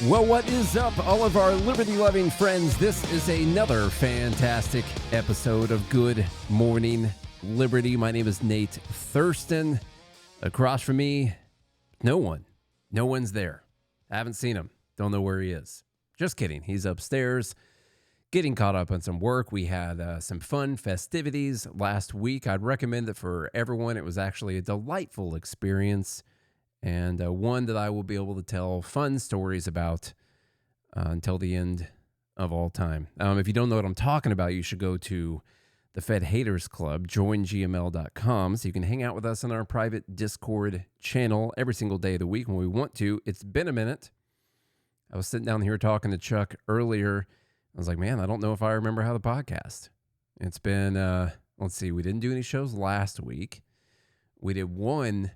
Well, what is up, all of our liberty-loving friends? This is another fantastic episode of Good Morning Liberty. My name is Nate Thurston. Across from me, no one. No one's there. I haven't seen him. Don't know where he is. Just kidding. He's upstairs getting caught up on some work. We had some fun festivities last week. I'd recommend it for everyone. It was actually a delightful experience. And one that I will be able to tell fun stories about until the end of all time. If you don't know what I'm talking about, you should go to the Fed Haters Club, joingml.com, so you can hang out with us on our private Discord channel every single day of the week when we want to. It's been a minute. I was sitting down here talking to Chuck earlier. I was like, man, I don't know if I remember how the podcast. It's been, let's see, we didn't do any shows last week. We did one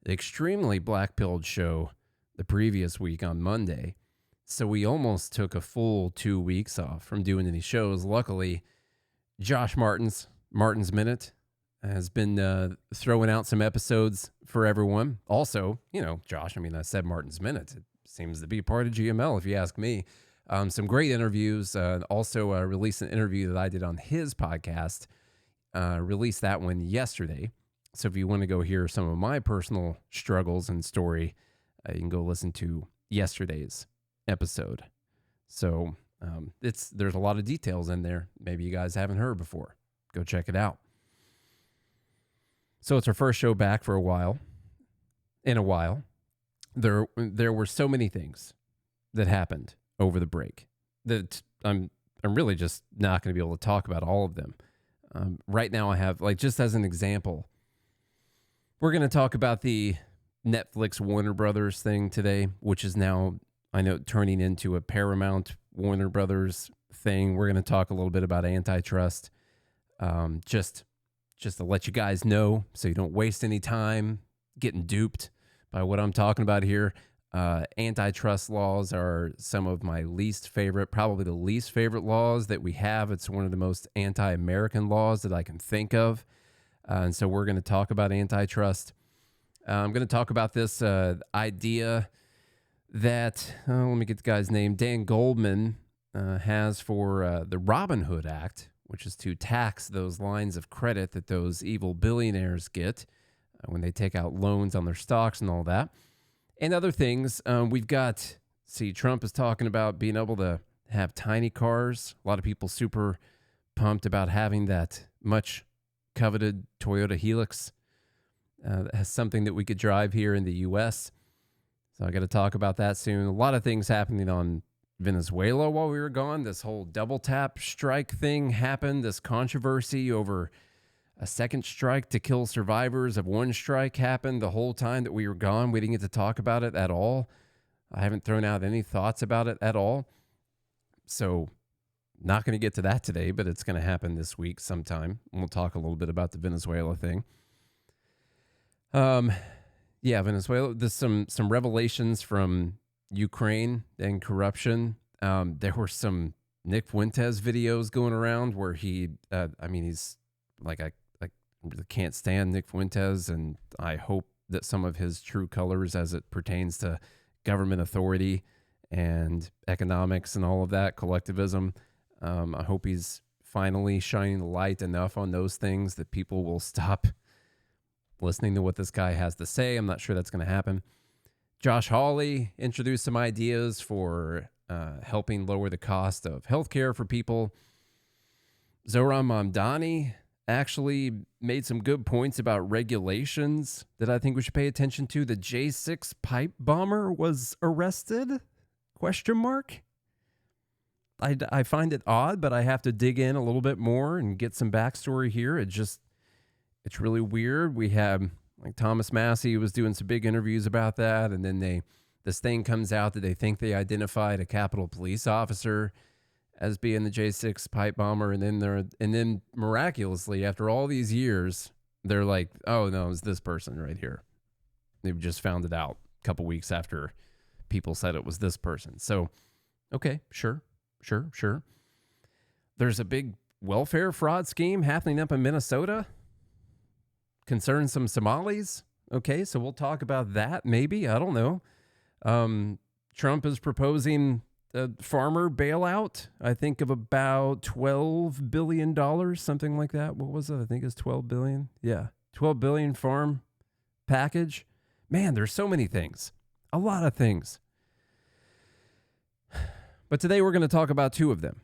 extremely black-pilled show the previous week on Monday. So we almost took a full 2 weeks off from doing any shows. Luckily, Josh Martin's Minute has been throwing out some episodes for everyone. Also, Josh, I said Martin's Minute. It seems to be part of GML, if you ask me. Some great interviews. Also released an interview that I did on his podcast. Released that one yesterday. So if you want to go hear some of my personal struggles and story, you can go listen to yesterday's episode. So there's a lot of details in there. Maybe you guys haven't heard before. Go check it out. So it's our first show back for a while. In a while, there were so many things that happened over the break that I'm really just not going to be able to talk about all of them. Right now I have, just as an example, we're going to talk about the Netflix Warner Brothers thing today, which is now, I know, turning into a Paramount Warner Brothers thing. We're going to talk a little bit about antitrust, just to let you guys know so you don't waste any time getting duped by what I'm talking about here. Antitrust laws are some of my least favorite, probably the least favorite laws that we have. It's one of the most anti-American laws that I can think of. And so we're going to talk about antitrust. I'm going to talk about this idea that, let me get the guy's name, Dan Goldman has for the Robinhood Act, which is to tax those lines of credit that those evil billionaires get when they take out loans on their stocks and all that. And other things. We've got, Trump is talking about being able to have tiny cars. A lot of people super pumped about having that much coveted Toyota Helix. That has something that we could drive here in the U.S. So I got to talk about that soon. A lot of things happening on Venezuela while we were gone. This whole double tap strike thing happened. This controversy over a second strike to kill survivors of one strike happened the whole time that we were gone. We didn't get to talk about it at all. I haven't thrown out any thoughts about it at all. So not going to get to that today, but it's going to happen this week sometime. We'll talk a little bit about the Venezuela thing. Venezuela. There's some revelations from Ukraine and corruption. There were some Nick Fuentes videos going around where he's like, I really can't stand Nick Fuentes, and I hope that some of his true colors as it pertains to government authority and economics and all of that, collectivism, I hope he's finally shining the light enough on those things that people will stop listening to what this guy has to say. I'm not sure that's going to happen. Josh Hawley introduced some ideas for helping lower the cost of healthcare for people. Zohran Mamdani actually made some good points about regulations that I think we should pay attention to. The J6 pipe bomber was arrested? ? I find it odd, but I have to dig in a little bit more and get some backstory here. It's really weird. We have, Thomas Massey was doing some big interviews about that, and then this thing comes out that they think they identified a Capitol police officer as being the J6 pipe bomber, and then miraculously, after all these years, they're like, oh no, it's this person right here. They've just found it out a couple weeks after people said it was this person. So, okay, sure. There's a big welfare fraud scheme happening up in Minnesota. Concerns some Somalis. Okay, so we'll talk about that maybe. I don't know. Trump is proposing a farmer bailout, I think of about $12 billion, something like that. What was it? I think it's $12 billion. Yeah, $12 billion farm package. Man, there's so many things. A lot of things. But today we're going to talk about two of them.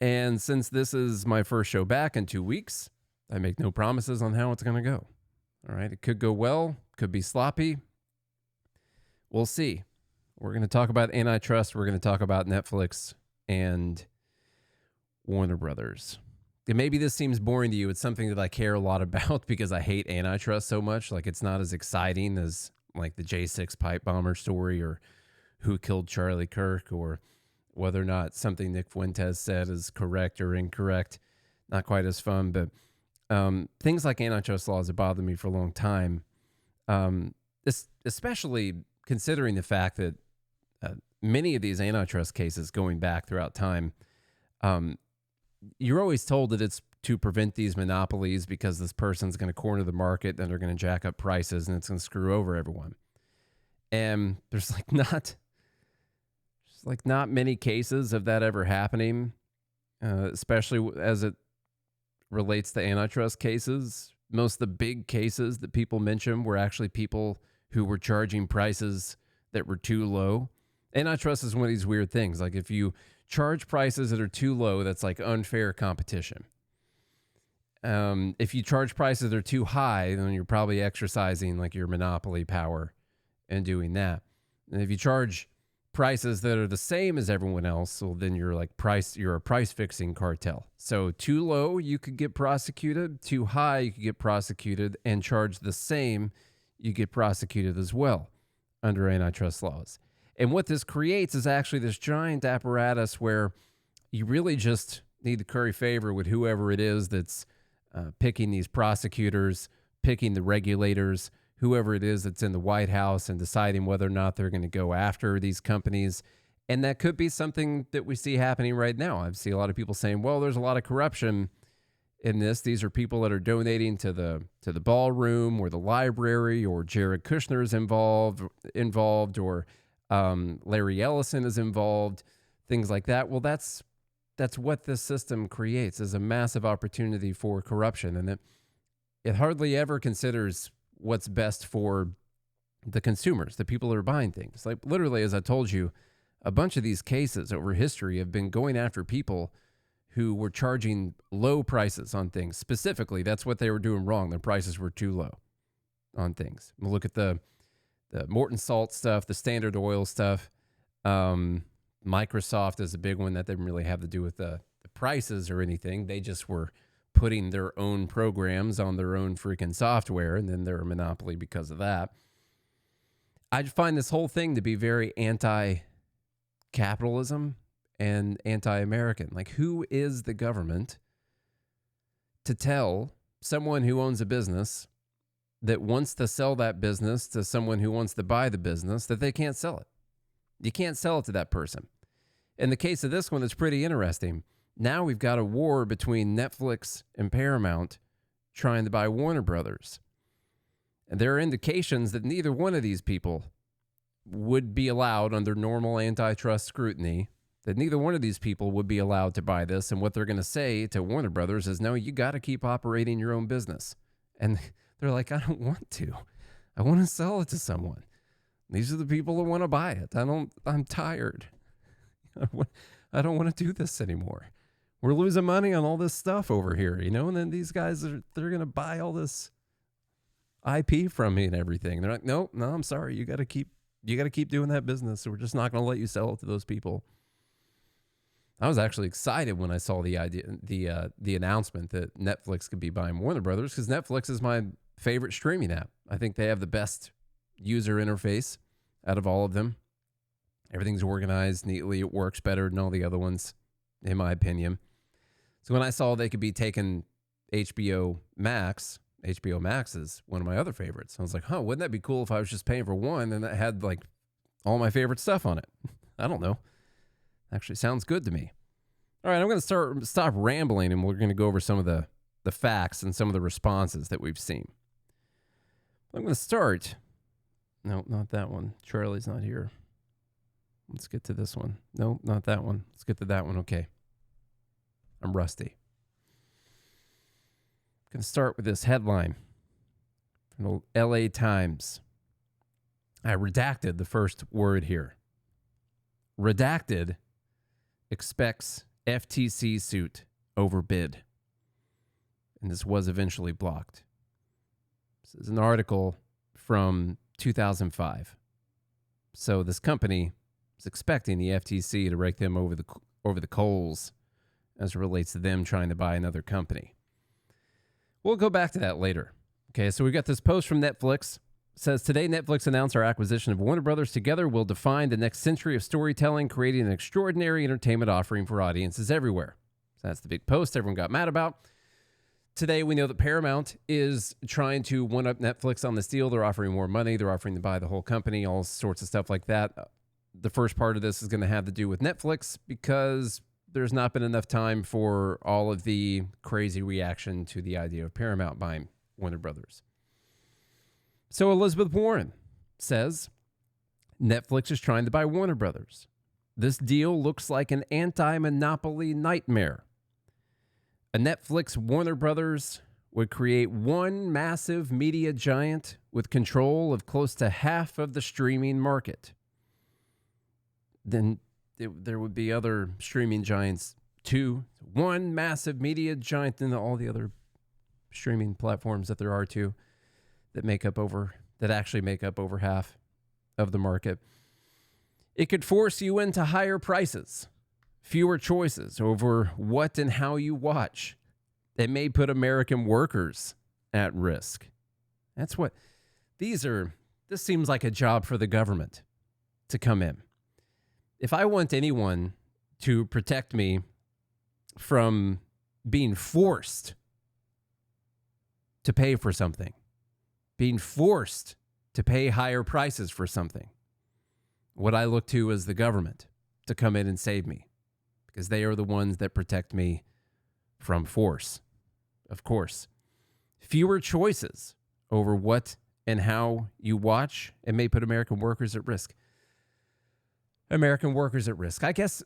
And since this is my first show back in 2 weeks, I make no promises on how it's going to go. All right, it could go well, could be sloppy. We'll see. We're going to talk about antitrust. We're going to talk about Netflix and Warner Brothers. And maybe this seems boring to you. It's something that I care a lot about because I hate antitrust so much. Like, it's not as exciting as like the J6 pipe bomber story or who killed Charlie Kirk or whether or not something Nick Fuentes said is correct or incorrect. Not quite as fun, but things like antitrust laws have bothered me for a long time, especially considering the fact that many of these antitrust cases going back throughout time, you're always told that it's to prevent these monopolies because this person's going to corner the market and they're going to jack up prices and it's going to screw over everyone. And there's not many cases of that ever happening, especially as it relates to antitrust cases. Most of the big cases that people mention were actually people who were charging prices that were too low. Antitrust is one of these weird things. Like, if you charge prices that are too low, that's like unfair competition. If you charge prices that are too high, then you're probably exercising like your monopoly power and doing that. And if you charge prices that are the same as everyone else, well, then you're a price fixing cartel. So too low, you could get prosecuted. Too high, you could get prosecuted, and charge the same, you get prosecuted as well under antitrust laws. And what this creates is actually this giant apparatus where you really just need to curry favor with whoever it is that's picking these prosecutors, picking the regulators, whoever it is that's in the White House, and deciding whether or not they're going to go after these companies. And that could be something that we see happening right now. I see a lot of people saying, well, there's a lot of corruption in this. These are people that are donating to the ballroom or the library, or Jared Kushner is involved, or Larry Ellison is involved, things like that. Well, that's what this system creates, is a massive opportunity for corruption. And it hardly ever considers what's best for the consumers, the people that are buying things. Like, literally, as I told you, a bunch of these cases over history have been going after people who were charging low prices on things. Specifically, that's what they were doing wrong. Their prices were too low on things. We'll look at the Morton Salt stuff, the Standard Oil stuff. Microsoft is a big one that didn't really have to do with the prices or anything. They just were putting their own programs on their own freaking software, and then they're a monopoly because of that. I find this whole thing to be very anti-capitalism and anti-American. Like, who is the government to tell someone who owns a business that wants to sell that business to someone who wants to buy the business that they can't sell it? You can't sell it to that person. In the case of this one, it's pretty interesting. Now we've got a war between Netflix and Paramount trying to buy Warner Brothers. And there are indications that neither one of these people would be allowed under normal antitrust scrutiny, that neither one of these people would be allowed to buy this. And what they're going to say to Warner Brothers is, no, you got to keep operating your own business. And they're like, I don't want to. I want to sell it to someone. These are the people that want to buy it. I'm tired. I don't want to do this anymore. We're losing money on all this stuff over here, and then these guys, they're going to buy all this IP from me and everything. They're like, no, I'm sorry. You got to keep doing that business. So we're just not going to let you sell it to those people. I was actually excited when I saw the announcement that Netflix could be buying Warner Brothers, because Netflix is my favorite streaming app. I think they have the best user interface out of all of them. Everything's organized neatly. It works better than all the other ones, in my opinion. So when I saw they could be taking HBO Max is one of my other favorites. I was like, wouldn't that be cool if I was just paying for one and that had like all my favorite stuff on it? I don't know. Actually sounds good to me. All right, I'm going to stop rambling, and we're going to go over some of the facts and some of the responses that we've seen. I'm going to start. No, not that one. Charlie's not here. Let's get to this one. No, not that one. Let's get to that one. Okay. I'm rusty. Going to start with this headline from the LA Times. I redacted the first word here. Redacted expects FTC suit over bid. And this was eventually blocked. This is an article from 2005. So this company is expecting the FTC to rake them over the coals as it relates to them trying to buy another company. We'll go back to that later. Okay, so we got this post from Netflix. It says, today Netflix announced our acquisition of Warner Brothers. Together will define the next century of storytelling, creating an extraordinary entertainment offering for audiences everywhere. So that's the big post everyone got mad about. Today, we know that Paramount is trying to one-up Netflix on this deal. They're offering more money. They're offering to buy the whole company, all sorts of stuff like that. The first part of this is going to have to do with Netflix because there's not been enough time for all of the crazy reaction to the idea of Paramount buying Warner Brothers. So Elizabeth Warren says Netflix is trying to buy Warner Brothers. This deal looks like an anti-monopoly nightmare. A Netflix Warner Brothers would create one massive media giant with control of close to half of the streaming market. Then there would be other streaming giants too. One massive media giant and all the other streaming platforms that there are too that actually make up over half of the market. It could force you into higher prices, fewer choices over what and how you watch. It may put American workers at risk. That's what this seems like a job for the government to come in. If I want anyone to protect me from being forced to pay for something, being forced to pay higher prices for something, what I look to is the government to come in and save me, because they are the ones that protect me from force. Of course, fewer choices over what and how you watch, it may put American workers at risk. American workers at risk. I guess,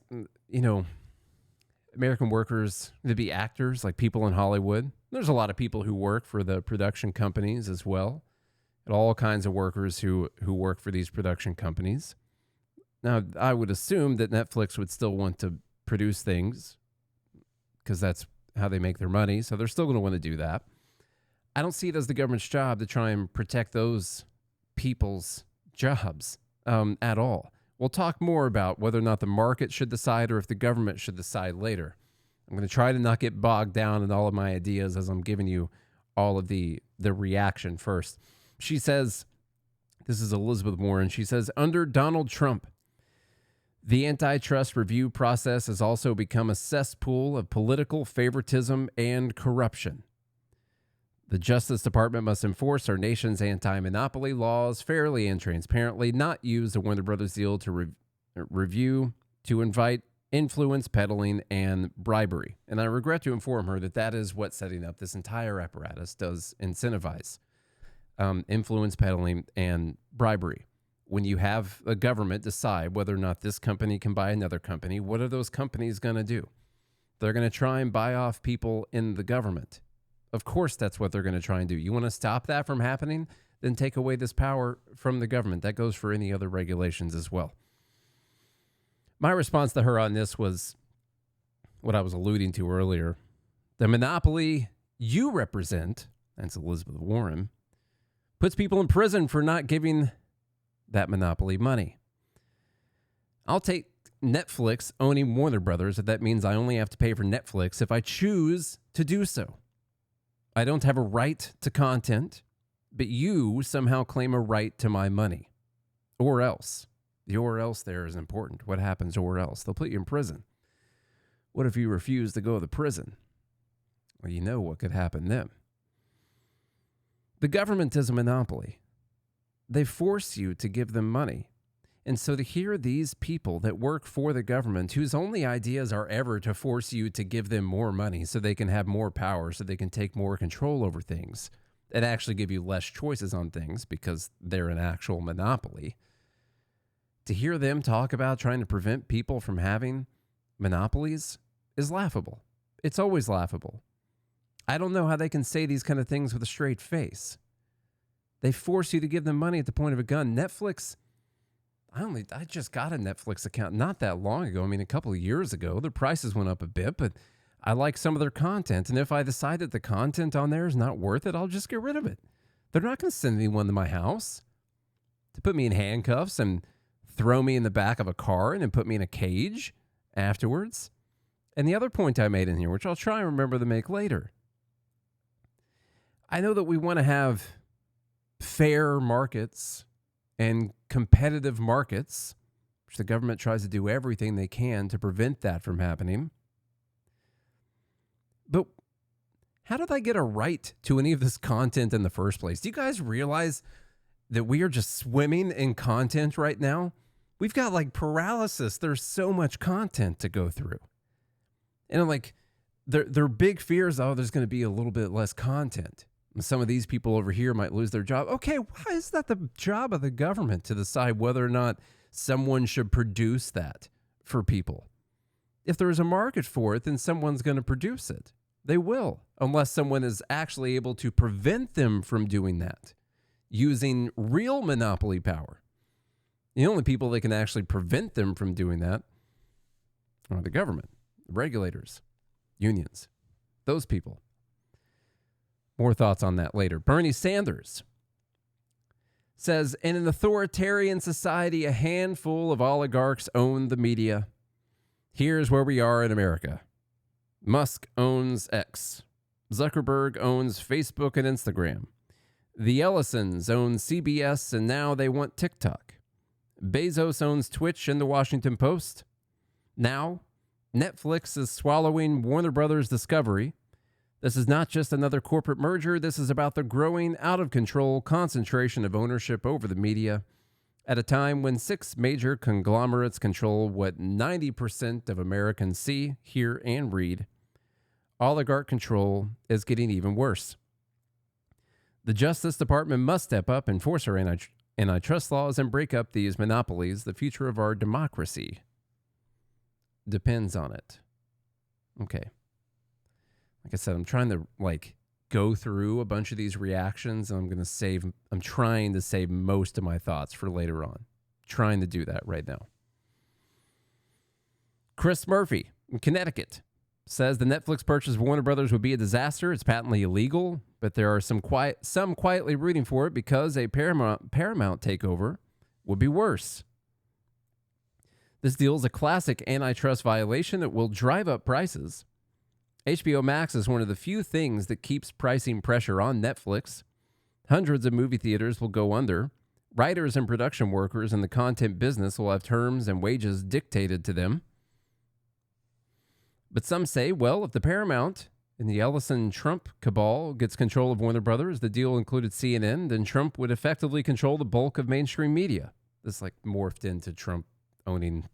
American workers, to be actors, like people in Hollywood. There's a lot of people who work for the production companies as well. And all kinds of workers who work for these production companies. Now, I would assume that Netflix would still want to produce things because that's how they make their money. So they're still going to want to do that. I don't see it as the government's job to try and protect those people's jobs at all. We'll talk more about whether or not the market should decide or if the government should decide later. I'm going to try to not get bogged down in all of my ideas as I'm giving you all of the reaction first. She says, this is Elizabeth Warren, she says, under Donald Trump, the antitrust review process has also become a cesspool of political favoritism and corruption. The Justice Department must enforce our nation's anti-monopoly laws fairly and transparently, not use the Warner Brothers deal to review to invite influence peddling and bribery. And I regret to inform her that is what setting up this entire apparatus does incentivize. Influence peddling and bribery. When you have a government decide whether or not this company can buy another company, what are those companies going to do? They're going to try and buy off people in the government. Of course, that's what they're going to try and do. You want to stop that from happening? Then take away this power from the government. That goes for any other regulations as well. My response to her on this was what I was alluding to earlier. The monopoly you represent, that's Elizabeth Warren, puts people in prison for not giving that monopoly money. I'll take Netflix owning Warner Brothers if that means I only have to pay for Netflix if I choose to do so. I don't have a right to content, but you somehow claim a right to my money. Or else. The or else there is important. What happens or else? They'll put you in prison. What if you refuse to go to the prison? Well, you know what could happen then. The government is a monopoly. They force you to give them money. And so to hear these people that work for the government, whose only ideas are ever to force you to give them more money so they can have more power, so they can take more control over things, and actually give you less choices on things because they're an actual monopoly, to hear them talk about trying to prevent people from having monopolies is laughable. It's always laughable. I don't know how they can say these kind of things with a straight face. They force you to give them money at the point of a gun. Netflix, I just got a Netflix account not that long ago. I mean, a couple of years ago. Their prices went up a bit, but I like some of their content. And if I decide that the content on there is not worth it, I'll just get rid of it. They're not going to send anyone to my house to put me in handcuffs and throw me in the back of a car and then put me in a cage afterwards. And the other point I made in here, which I'll try and remember to make later. I know that we want to have fair markets and competitive markets, which the government tries to do everything they can to prevent that from happening. But how did I get a right to any of this content in the first place? Do you guys realize that we are just swimming in content right now? We've got like paralysis. There's so much content to go through. And like their big fears, there's going to be a little bit less content. And some of these people over here might lose their job. Okay, why is that the job of the government to decide whether or not someone should produce that for people? If there's a market for it, then someone's going to produce it. They will, unless someone is actually able to prevent them from doing that using real monopoly power. The only people that can actually prevent them from doing that are the government, the regulators, unions, those people. More thoughts on that later. Bernie Sanders says, in an authoritarian society, a handful of oligarchs own the media. Here's where we are in America. Musk owns X. Zuckerberg owns Facebook and Instagram. The Ellisons own CBS, and now they want TikTok. Bezos owns Twitch and the Washington Post. Now, Netflix is swallowing Warner Brothers Discovery. This is not just another corporate merger. This is about the growing, out-of-control concentration of ownership over the media at a time when 6 major conglomerates control what 90% of Americans see, hear, and read. Oligarch control is getting even worse. The Justice Department must step up, enforce our antitrust laws, and break up these monopolies. The future of our democracy depends on it. Okay. Like I said, I'm trying to go through a bunch of these reactions, and I'm trying to save most of my thoughts for later on. Trying to do that right now. Chris Murphy in Connecticut says the Netflix purchase of Warner Brothers would be a disaster. It's patently illegal, but there are some quietly rooting for it because a Paramount takeover would be worse. This deal is a classic antitrust violation that will drive up prices. HBO Max is one of the few things that keeps pricing pressure on Netflix. Hundreds of movie theaters will go under. Writers and production workers in the content business will have terms and wages dictated to them. But some say, well, if the Paramount and the Ellison-Trump cabal gets control of Warner Brothers, the deal included CNN, then Trump would effectively control the bulk of mainstream media. This morphed into Trump owning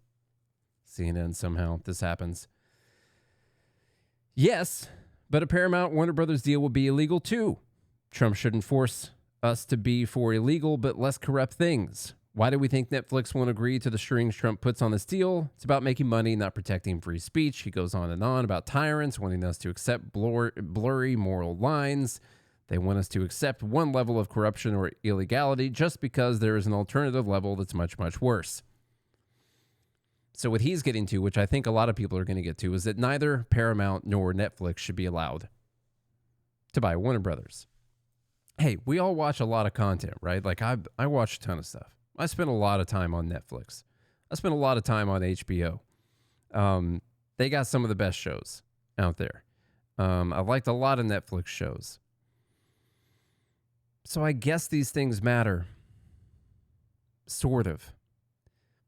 CNN somehow. This happens. Yes, but a Paramount-Warner Brothers deal would be illegal too. Trump shouldn't force us to be for illegal but less corrupt things. Why do we think Netflix won't agree to the strings Trump puts on this deal? It's about making money, not protecting free speech. He goes on and on about tyrants wanting us to accept blurry moral lines. They want us to accept one level of corruption or illegality just because there is an alternative level that's much, much worse. So what he's getting to, which I think a lot of people are going to get to, is that neither Paramount nor Netflix should be allowed to buy Warner Brothers. Hey, we all watch a lot of content, right? I watch a ton of stuff. I spend a lot of time on Netflix. I spend a lot of time on HBO. They got some of the best shows out there. I liked a lot of Netflix shows. So I guess these things matter. Sort of.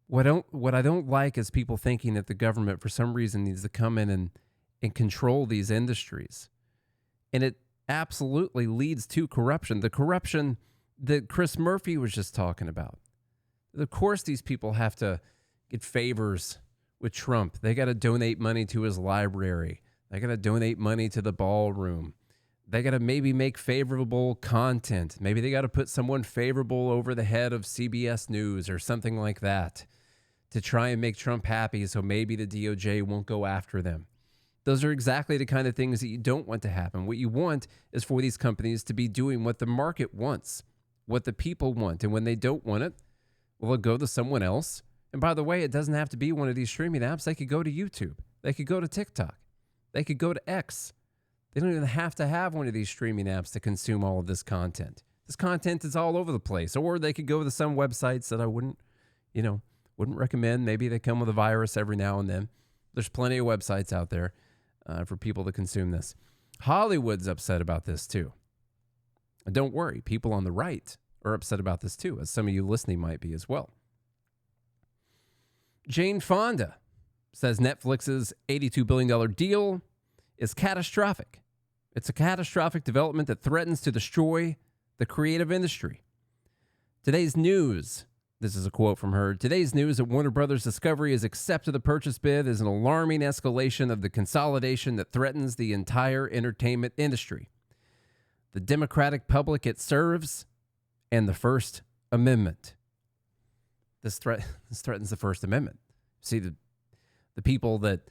What I don't like is people thinking that the government, for some reason, needs to come in and control these industries. And it absolutely leads to corruption. The corruption that Chris Murphy was just talking about. Of course, these people have to get favors with Trump. They got to donate money to his library. They got to donate money to the ballroom. They got to maybe make favorable content. Maybe they got to put someone favorable over the head of CBS News or something like that. to try and make Trump happy so maybe the DOJ won't go after them. Those are exactly the kind of things that you don't want to happen. What you want is for these companies to be doing what the market wants, what the people want. And when they don't want it, well, they'll go to someone else. And by the way, it doesn't have to be one of these streaming apps. They could go to YouTube. They could go to TikTok. They could go to X. They don't even have to have one of these streaming apps to consume all of this content. This content is all over the place. Or they could go to some websites that I wouldn't recommend. Maybe they come with a virus every now and then. There's plenty of websites out there for people to consume this. Hollywood's upset about this too. And don't worry, people on the right are upset about this too, as some of you listening might be as well. Jane Fonda says Netflix's $82 billion deal is catastrophic. It's a catastrophic development that threatens to destroy the creative industry. Today's news, this is a quote from her, today's news that Warner Brothers Discovery has accepted the purchase bid is an alarming escalation of the consolidation that threatens the entire entertainment industry, the democratic public it serves, and the First Amendment. This threatens the First Amendment. See, the people that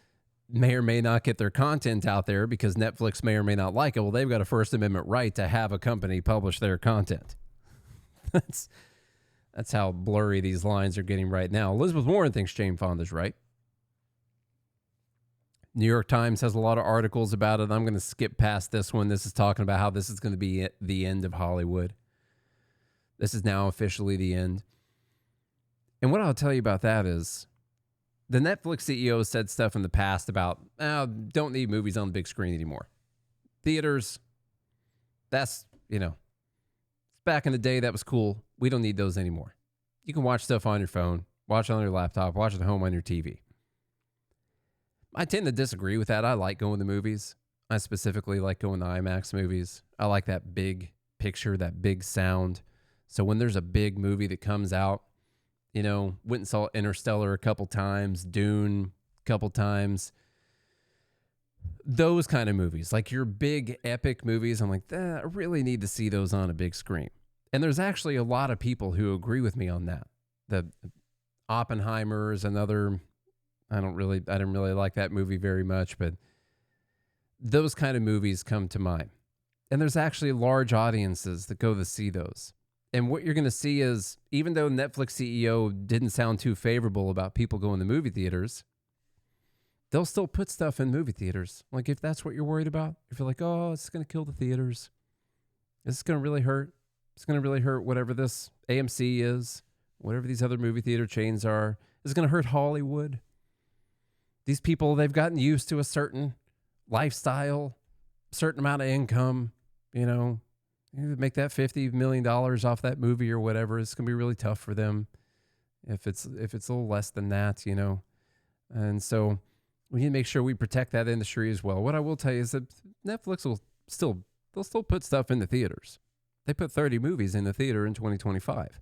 may or may not get their content out there because Netflix may or may not like it, well, they've got a First Amendment right to have a company publish their content. That's how blurry these lines are getting right now. Elizabeth Warren thinks Jane Fonda's right. New York Times has a lot of articles about it. I'm going to skip past this one. This is talking about how this is going to be the end of Hollywood. This is now officially the end. And what I'll tell you about that is the Netflix CEO said stuff in the past about, don't need movies on the big screen anymore. Theaters, that's, back in the day, that was cool. We don't need those anymore. You can watch stuff on your phone, watch it on your laptop, watch it at home on your TV. I tend to disagree with that. I like going to movies. I specifically like going to IMAX movies. I like that big picture, that big sound. So when there's a big movie that comes out, went and saw Interstellar a couple times, Dune a couple times. Those kind of movies, like your big epic movies, I'm like, I really need to see those on a big screen. And there's actually a lot of people who agree with me on that. The Oppenheimer is another, I didn't really like that movie very much, but those kind of movies come to mind. And there's actually large audiences that go to see those. And what you're going to see is, even though Netflix CEO didn't sound too favorable about people going to movie theaters, they'll still put stuff in movie theaters. Like, if that's what you're worried about, if you're like, oh, it's going to kill the theaters, is this going to really hurt? It's going to really hurt whatever this AMC is, whatever these other movie theater chains are. Is it going to hurt Hollywood? These people, they've gotten used to a certain lifestyle, certain amount of income, make that $50 million off that movie or whatever. It's going to be really tough for them if it's a little less than that, And so we need to make sure we protect that industry as well. What I will tell you is that Netflix they'll still put stuff in the theaters. They put 30 movies in the theater in 2025.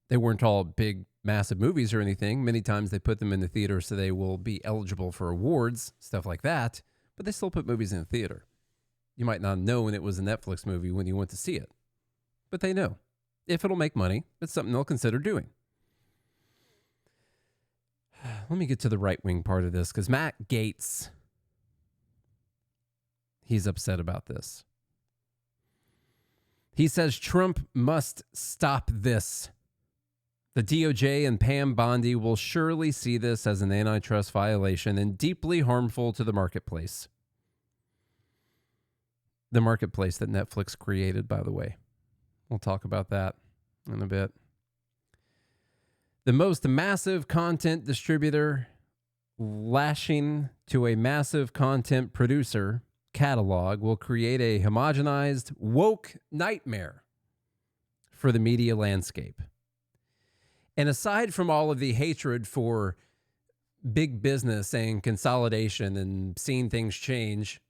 They weren't all big, massive movies or anything. Many times they put them in the theater so they will be eligible for awards, stuff like that. But they still put movies in the theater. You might not know when it was a Netflix movie when you went to see it. But they know. If it'll make money, it's something they'll consider doing. Let me get to the right-wing part of this, because Matt Gaetz, he's upset about this. He says Trump must stop this. The DOJ and Pam Bondi will surely see this as an antitrust violation and deeply harmful to the marketplace. The marketplace that Netflix created, by the way. We'll talk about that in a bit. The most massive content distributor lashing to a massive content producer catalog will create a homogenized, woke nightmare for the media landscape. And aside from all of the hatred for big business and consolidation and seeing things change,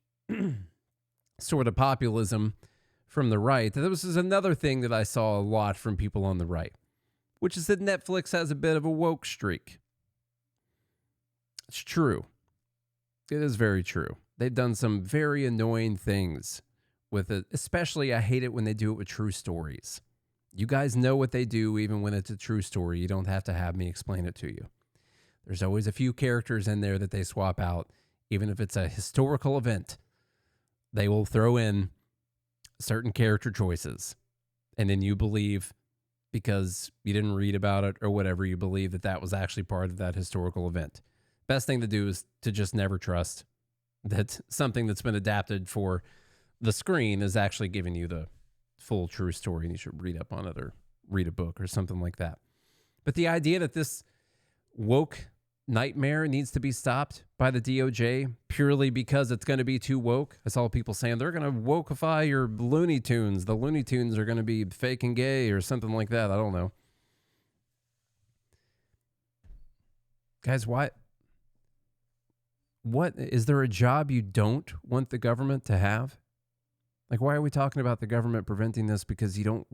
sort of populism from the right, this is another thing that I saw a lot from people on the right, which is that Netflix has a bit of a woke streak. It's true. It is very true. They've done some very annoying things with it. Especially, I hate it when they do it with true stories. You guys know what they do, even when it's a true story. You don't have to have me explain it to you. There's always a few characters in there that they swap out. Even if it's a historical event, they will throw in certain character choices. And then you believe, because you didn't read about it or whatever, you believe that that was actually part of that historical event. Best thing to do is to just never trust that something that's been adapted for the screen is actually giving you the full true story, and you should read up on it or read a book or something like that. But the idea that this woke nightmare needs to be stopped by the DOJ purely because it's going to be too woke. I saw people saying they're going to wokeify your Looney Tunes. The Looney Tunes are going to be fake and gay or something like that. I don't know. Guys, what is there a job you don't want the government to have? Like, why are we talking about the government preventing this? Because you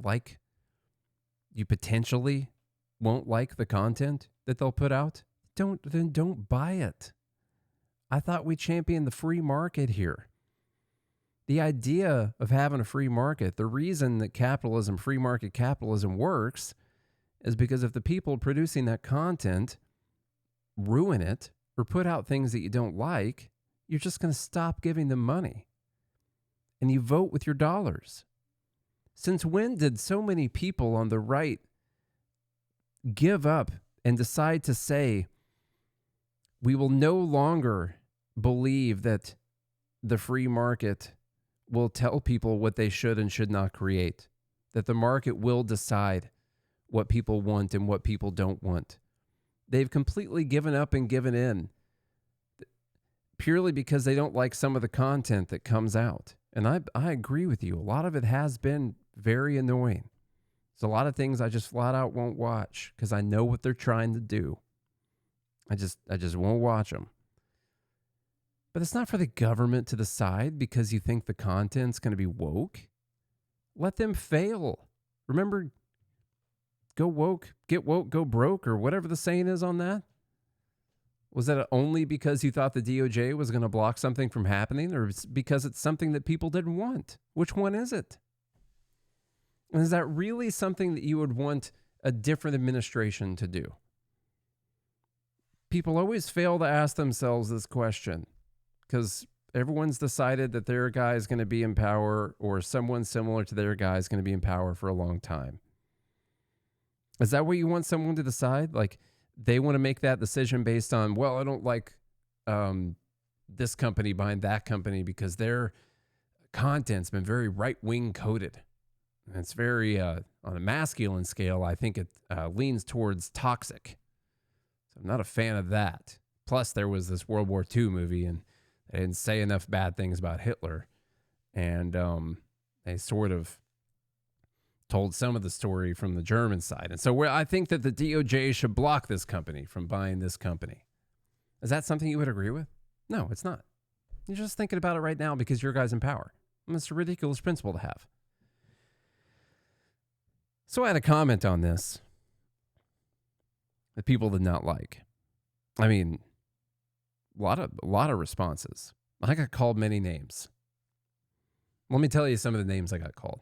potentially won't like the content that they'll put out? Don't buy it. I thought we championed the free market here. The idea of having a free market, the reason that free market capitalism works is because if the people producing that content ruin it or put out things that you don't like, you're just going to stop giving them money. And you vote with your dollars. Since when did so many people on the right give up and decide to say, we will no longer believe that the free market will tell people what they should and should not create, that the market will decide what people want and what people don't want? They've completely given up and given in purely because they don't like some of the content that comes out. And I agree with you. A lot of it has been very annoying. There's a lot of things I just flat out won't watch because I know what they're trying to do. I just won't watch them. But it's not for the government to decide because you think the content's going to be woke. Let them fail. Remember, go woke, get woke, go broke, or whatever the saying is on that. Was that only because you thought the DOJ was going to block something from happening, or because it's something that people didn't want? Which one is it? And is that really something that you would want a different administration to do? People always fail to ask themselves this question because everyone's decided that their guy is going to be in power or someone similar to their guy is going to be in power for a long time. Is that what you want someone to decide? Like, they want to make that decision based on, well, I don't like this company buying that company because their content's been very right-wing coded. And it's very, on a masculine scale, I think it leans towards toxic. So I'm not a fan of that. Plus, there was this World War II movie, and they didn't say enough bad things about Hitler. And they sort of told some of the story from the German side. And so I think that the DOJ should block this company from buying this company. Is that something you would agree with? No, it's not. You're just thinking about it right now because your guy's in power. And it's a ridiculous principle to have. So I had a comment on this that people did not like. I mean, a lot of responses. I got called many names. Let me tell you some of the names I got called.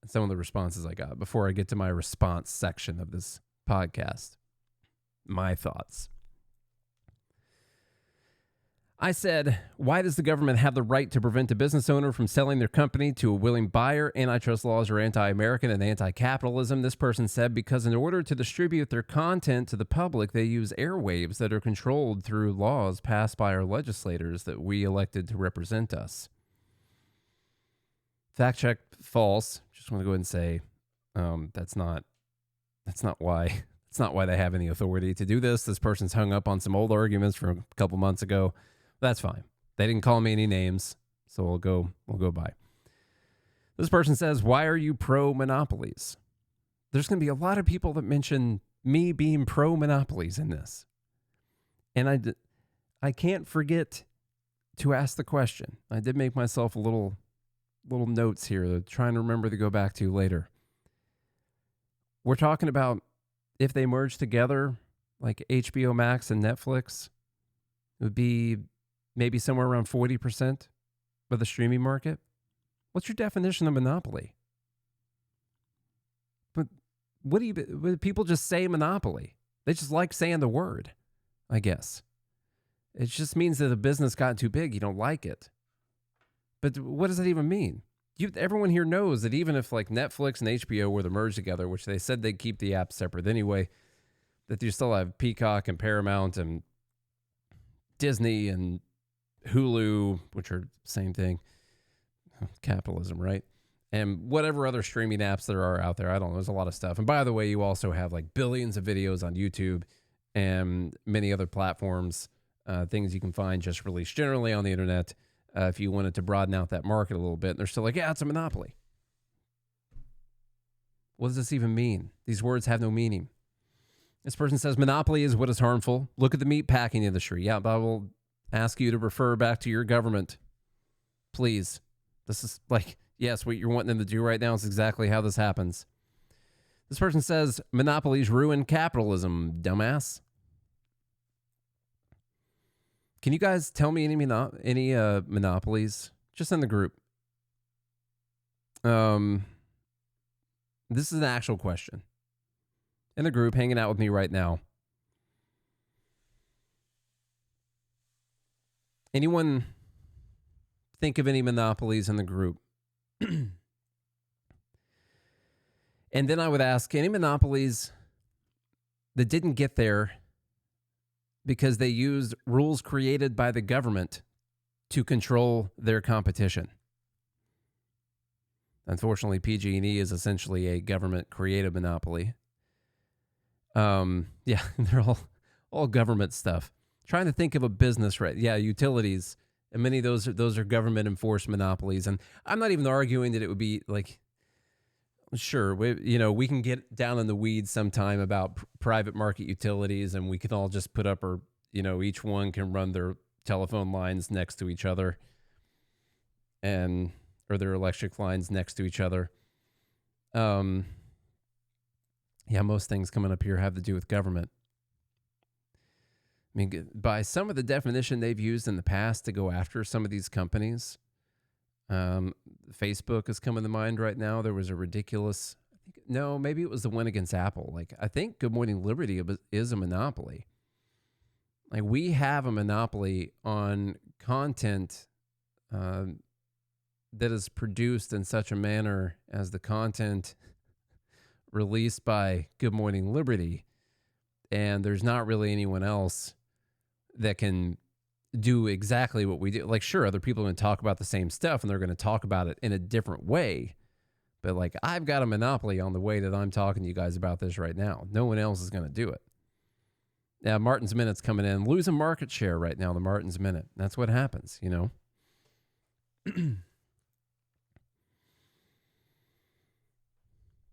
Some of the responses I got before I get to my response section of this podcast. My thoughts. I said, why does the government have the right to prevent a business owner from selling their company to a willing buyer? Antitrust laws are anti-American and anti-capitalism. This person said, because in order to distribute their content to the public, they use airwaves that are controlled through laws passed by our legislators that we elected to represent us. Fact check, false. Just want to go ahead and say that's not why. It's not why they have any authority to do this. This person's hung up on some old arguments from a couple months ago. That's fine. They didn't call me any names, so we'll go by. This person says, why are you pro monopolies? There's going to be a lot of people that mention me being pro monopolies in this. And I can't forget to ask the question. I did make myself a little notes here, trying to remember to go back to later. We're talking about if they merge together, like HBO Max and Netflix, it would be maybe somewhere around 40% of the streaming market. What's your definition of monopoly? But People just say monopoly. They just like saying the word, I guess. It just means that a business got too big. You don't like it. But what does that even mean? Everyone here knows that even if like Netflix and HBO were to merge together, which they said they'd keep the apps separate anyway, that you still have Peacock and Paramount and Disney and Hulu, which are the same thing. Capitalism, right? And whatever other streaming apps there are out there. I don't know. There's a lot of stuff. And by the way, you also have like billions of videos on YouTube and many other platforms, things you can find just released generally on the internet if you wanted to broaden out that market a little bit. And they're still like, yeah, it's a monopoly. What does this even mean? These words have no meaning. This person says monopoly is what is harmful. Look at the meat packing industry. Yeah, but I will ask you to refer back to your government. Please. This is like, yes, what you're wanting them to do right now is exactly how this happens. This person says monopolies ruin capitalism, dumbass. Can you guys tell me any monopolies? Just in the group. This is an actual question. In the group, hanging out with me right now. Anyone think of any monopolies in the group? And then I would ask, any monopolies that didn't get there because they used rules created by the government to control their competition? Unfortunately, PG&E is essentially a government-created monopoly. Yeah, they're all government stuff. Trying to think of a business, right? Yeah, utilities. And many of those are government-enforced monopolies. And I'm not even arguing that it would be like, sure, we can get down in the weeds sometime about private market utilities, and we can all just put up, or each one can run their telephone lines next to each other, or their electric lines next to each other. Yeah, most things coming up here have to do with government. I mean, by some of the definition they've used in the past to go after some of these companies, Facebook is coming to mind right now. There was a ridiculous, maybe it was the one against Apple. Like, I think Good Morning Liberty is a monopoly. Like, we have a monopoly on content that is produced in such a manner as the content released by Good Morning Liberty. And there's not really anyone else that can do exactly what we do. Like, sure, other people are going to talk about the same stuff and they're going to talk about it in a different way. But like, I've got a monopoly on the way that I'm talking to you guys about this right now. No one else is going to do it. Yeah, Martin's Minute's coming in. Losing market share right now, the Martin's Minute. That's what happens,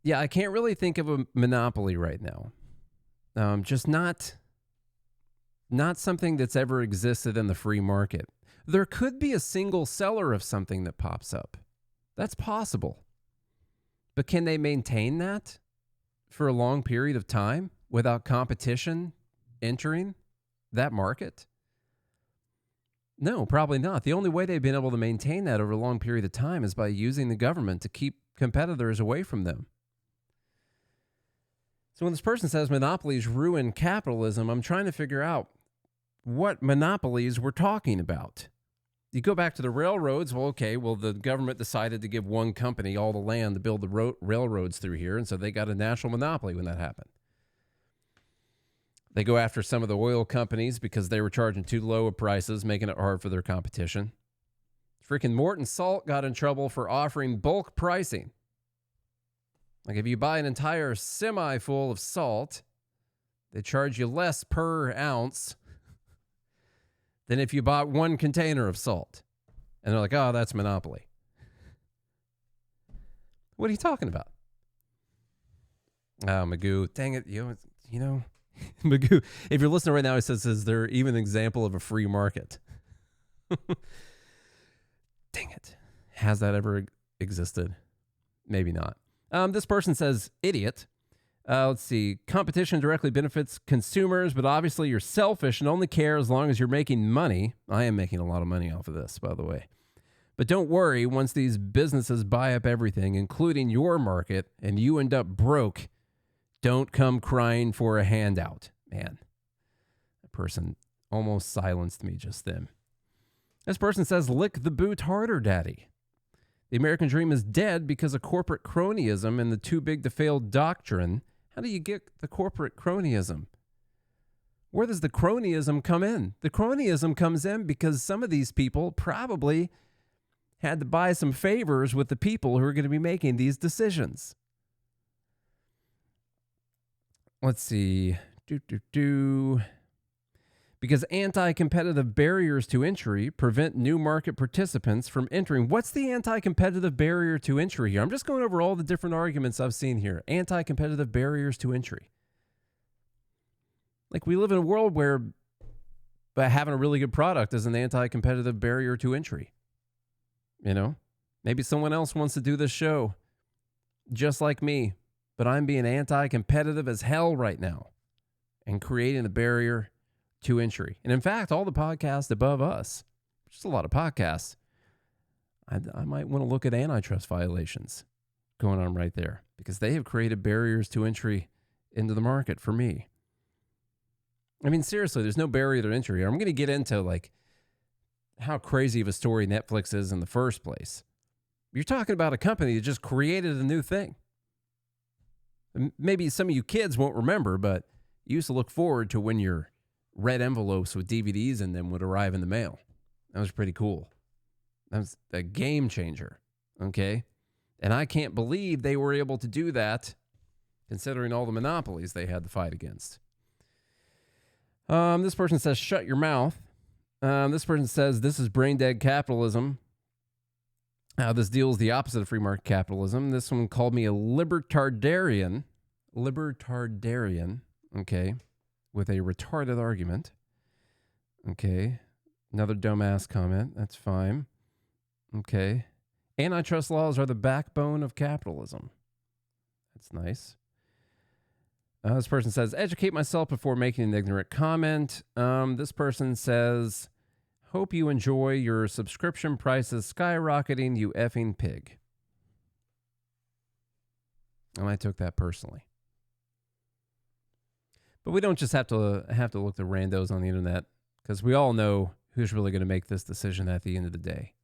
Yeah, I can't really think of a monopoly right now. Just not something that's ever existed in the free market. There could be a single seller of something that pops up. That's possible. But can they maintain that for a long period of time without competition entering that market? No, probably not. The only way they've been able to maintain that over a long period of time is by using the government to keep competitors away from them. So when this person says monopolies ruin capitalism, I'm trying to figure out what monopolies we're talking about. You go back to the railroads. Well, the government decided to give one company all the land to build the railroads through here, and so they got a national monopoly when that happened. They go after some of the oil companies because they were charging too low of prices, making it hard for their competition. Freaking Morton Salt got in trouble for offering bulk pricing. Like, if you buy an entire semi full of salt, they charge you less per ounce than if you bought one container of salt. And they're like, oh, that's monopoly. What are you talking about? Oh, Magoo. Dang it. Magoo. If you're listening right now, he says, is there even an example of a free market? Dang it. Has that ever existed? Maybe not. This person says, idiot. Let's see. Competition directly benefits consumers, but obviously you're selfish and only care as long as you're making money. I am making a lot of money off of this, by the way. But don't worry, once these businesses buy up everything, including your market, and you end up broke, Don't come crying for a handout. Man, that person almost silenced me just then. This person says, lick the boot harder, daddy. The American dream is dead because of corporate cronyism and the too big to fail doctrine. How do you get the corporate cronyism? Where does the cronyism come in? The cronyism comes in because some of these people probably had to buy some favors with the people who are going to be making these decisions. Let's see. Because anti-competitive barriers to entry prevent new market participants from entering. What's the anti-competitive barrier to entry here? I'm just going over all the different arguments I've seen here. Anti-competitive barriers to entry. Like, we live in a world where having a really good product is an anti-competitive barrier to entry. You know, maybe someone else wants to do this show just like me, but I'm being anti-competitive as hell right now and creating a barrier to entry. And in fact, all the podcasts above us, just a lot of podcasts, I might want to look at antitrust violations going on right there because they have created barriers to entry into the market for me. I mean, seriously, there's no barrier to entry here. I'm going to get into like how crazy of a story Netflix is in the first place. You're talking about a company that just created a new thing. Maybe some of you kids won't remember, but you used to look forward to when your red envelopes with DVDs in them would arrive in the mail. That was pretty cool. That was a game changer, okay? And I can't believe they were able to do that considering all the monopolies they had to fight against. This person says, shut your mouth. This person says, this is brain dead capitalism. This deal is the opposite of free market capitalism. This one called me a libertarian, okay, with a retarded argument. Okay, another dumbass comment. That's fine. Okay, antitrust laws are the backbone of capitalism. That's nice. This person says, educate myself before making an ignorant comment. This person says, hope you enjoy your subscription prices skyrocketing, you effing pig. And I took that personally. But we don't just have to look at randos on the internet, because we all know who's really going to make this decision at the end of the day.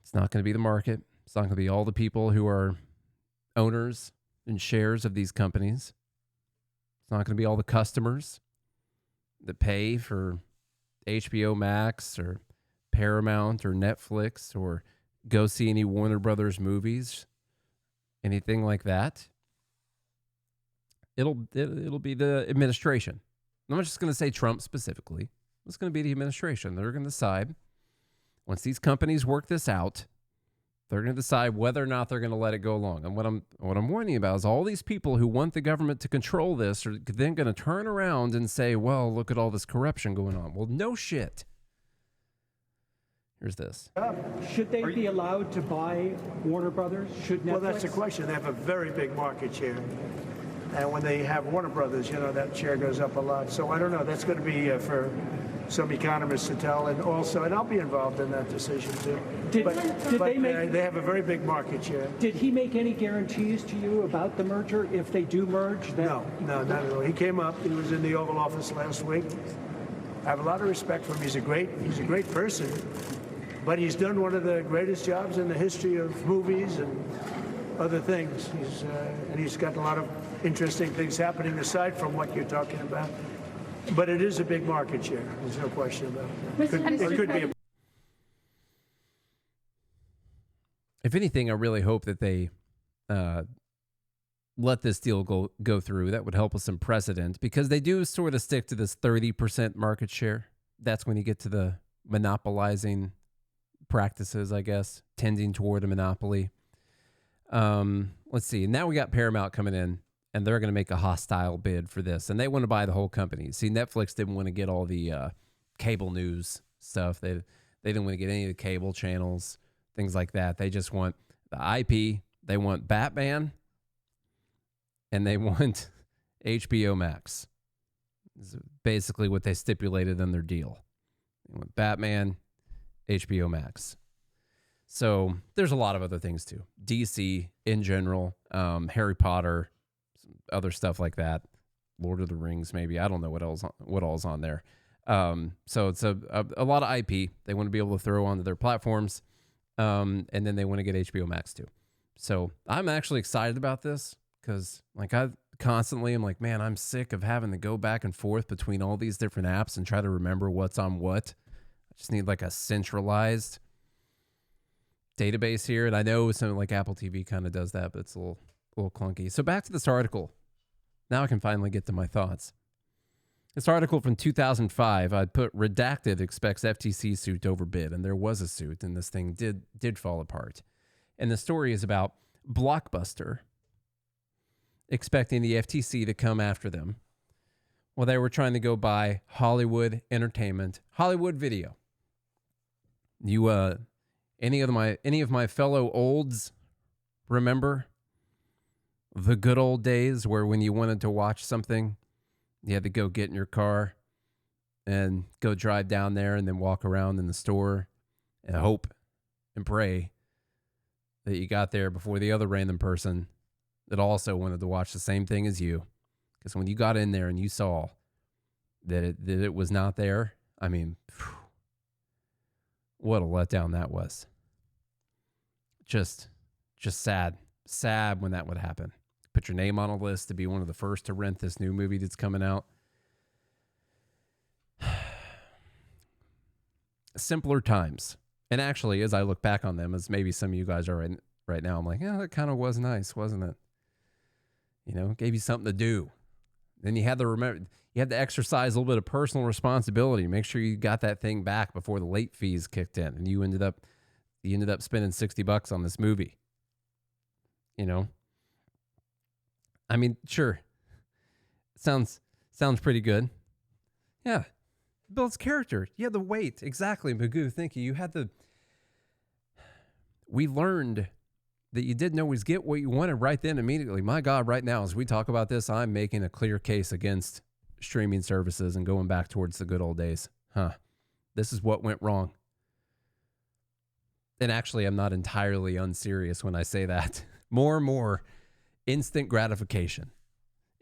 It's not going to be the market. It's not going to be all the people who are owners and shares of these companies. It's not going to be all the customers that pay for HBO Max or Paramount or Netflix or go see any Warner Brothers movies, anything like that. It'll be the administration. I'm not just going to say Trump specifically. It's going to be the administration. They're going to decide, once these companies work this out, they're going to decide whether or not they're going to let it go along. And what I'm warning you about is all these people who want the government to control this are then going to turn around and say, well, look at all this corruption going on. Well, no shit. Here's this. Should they be allowed to buy Warner Brothers? Should Netflix? Well, that's the question. They have a very big market share. And when they have Warner Brothers, that share goes up a lot. So I don't know. That's going to be for some economists to tell. And also, and I'll be involved in that decision too. They have a very big market share. Did he make any guarantees to you about the merger if they do merge? No, not at all. He came up. He was in the Oval Office last week. I have a lot of respect for him. He's a great person. But he's done one of the greatest jobs in the history of movies and other things. He's got a lot of interesting things happening aside from what you're talking about. But it is a big market share. There's no question about it. It could be. If anything, I really hope that they let this deal go through. That would help with some precedent, because they do sort of stick to this 30% market share. That's when you get to the monopolizing practices, I guess, tending toward a monopoly. Let's see. Now we got Paramount coming in, and they're going to make a hostile bid for this, and they want to buy the whole company. See, Netflix didn't want to get all the cable news stuff. They didn't want to get any of the cable channels, things like that. They just want the IP. They want Batman, and they want HBO Max. This is basically what they stipulated in their deal. They want Batman, HBO Max. So there's a lot of other things too. DC in general, Harry Potter, other stuff like that. Lord of the Rings, maybe. I don't know what all's on there. So it's a lot of IP they want to be able to throw onto their platforms. And then they want to get HBO Max too. So I'm actually excited about this because like I constantly am like, man, I'm sick of having to go back and forth between all these different apps and try to remember what's on what. I just need like a centralized database here. And I know something like Apple TV kind of does that, but it's a little clunky. So back to this article. Now I can finally get to my thoughts. This article from 2005, I put redacted expects FTC suit overbid, and there was a suit, and this thing did fall apart. And the story is about Blockbuster expecting the FTC to come after them. Well, they were trying to go buy Hollywood Entertainment, Hollywood Video. You, any of my fellow olds remember the good old days where when you wanted to watch something, you had to go get in your car and go drive down there and then walk around in the store and hope and pray that you got there before the other random person that also wanted to watch the same thing as you. Because when you got in there and you saw that it was not there, I mean, what a letdown that was. Just sad when that would happen. Put your name on a list to be one of the first to rent this new movie that's coming out. Simpler times. And actually, as I look back on them, as maybe some of you guys are right now, I'm like, yeah, that kind of was nice, wasn't it? You know, gave you something to do. Then you had to exercise a little bit of personal responsibility. Make sure you got that thing back before the late fees kicked in, and you ended up spending $60 on this movie. You know, I mean, sure, sounds pretty good. Yeah, it builds character. You had the weight, exactly, Magoo. Thank you. We learned that you didn't always get what you wanted right then immediately. My God, right now, as we talk about this, I'm making a clear case against streaming services and going back towards the good old days. This is what went wrong. And actually, I'm not entirely unserious when I say that. More and more, instant gratification.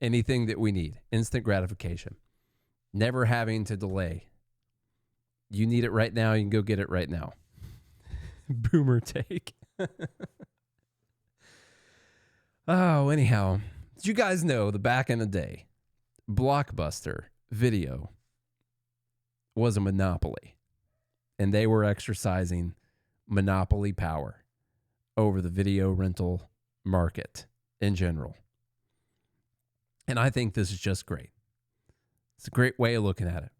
Anything that we need, instant gratification. Never having to delay. You need it right now, you can go get it right now. Boomer take. Oh, anyhow, did you guys know that back in the day, Blockbuster Video was a monopoly, and they were exercising monopoly power over the video rental market in general. And I think this is just great. It's a great way of looking at it,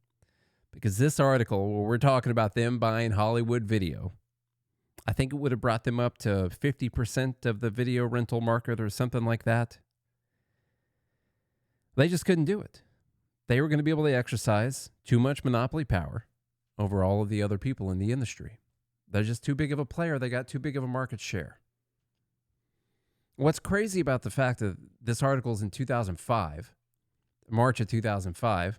because this article, where we're talking about them buying Hollywood Video, I think it would have brought them up to 50% of the video rental market or something like that. They just couldn't do it. They were going to be able to exercise too much monopoly power over all of the other people in the industry. They're just too big of a player. They got too big of a market share. What's crazy about the fact that this article is in 2005, March of 2005,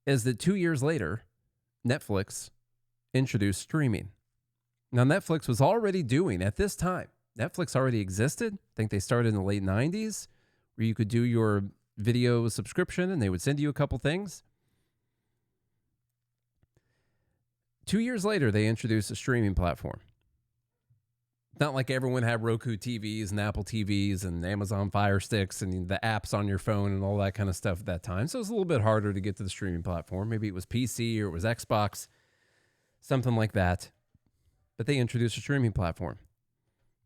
is that 2 years later, Netflix introduced streaming. Now, Netflix was already doing, at this time, Netflix already existed. I think they started in the late 90s, where you could do your video subscription and they would send you a couple things. 2 years later, they introduced a streaming platform. Not like everyone had Roku TVs and Apple TVs and Amazon Fire Sticks and the apps on your phone and all that kind of stuff at that time. So it was a little bit harder to get to the streaming platform. Maybe it was PC or it was Xbox, something like that. But they introduced a streaming platform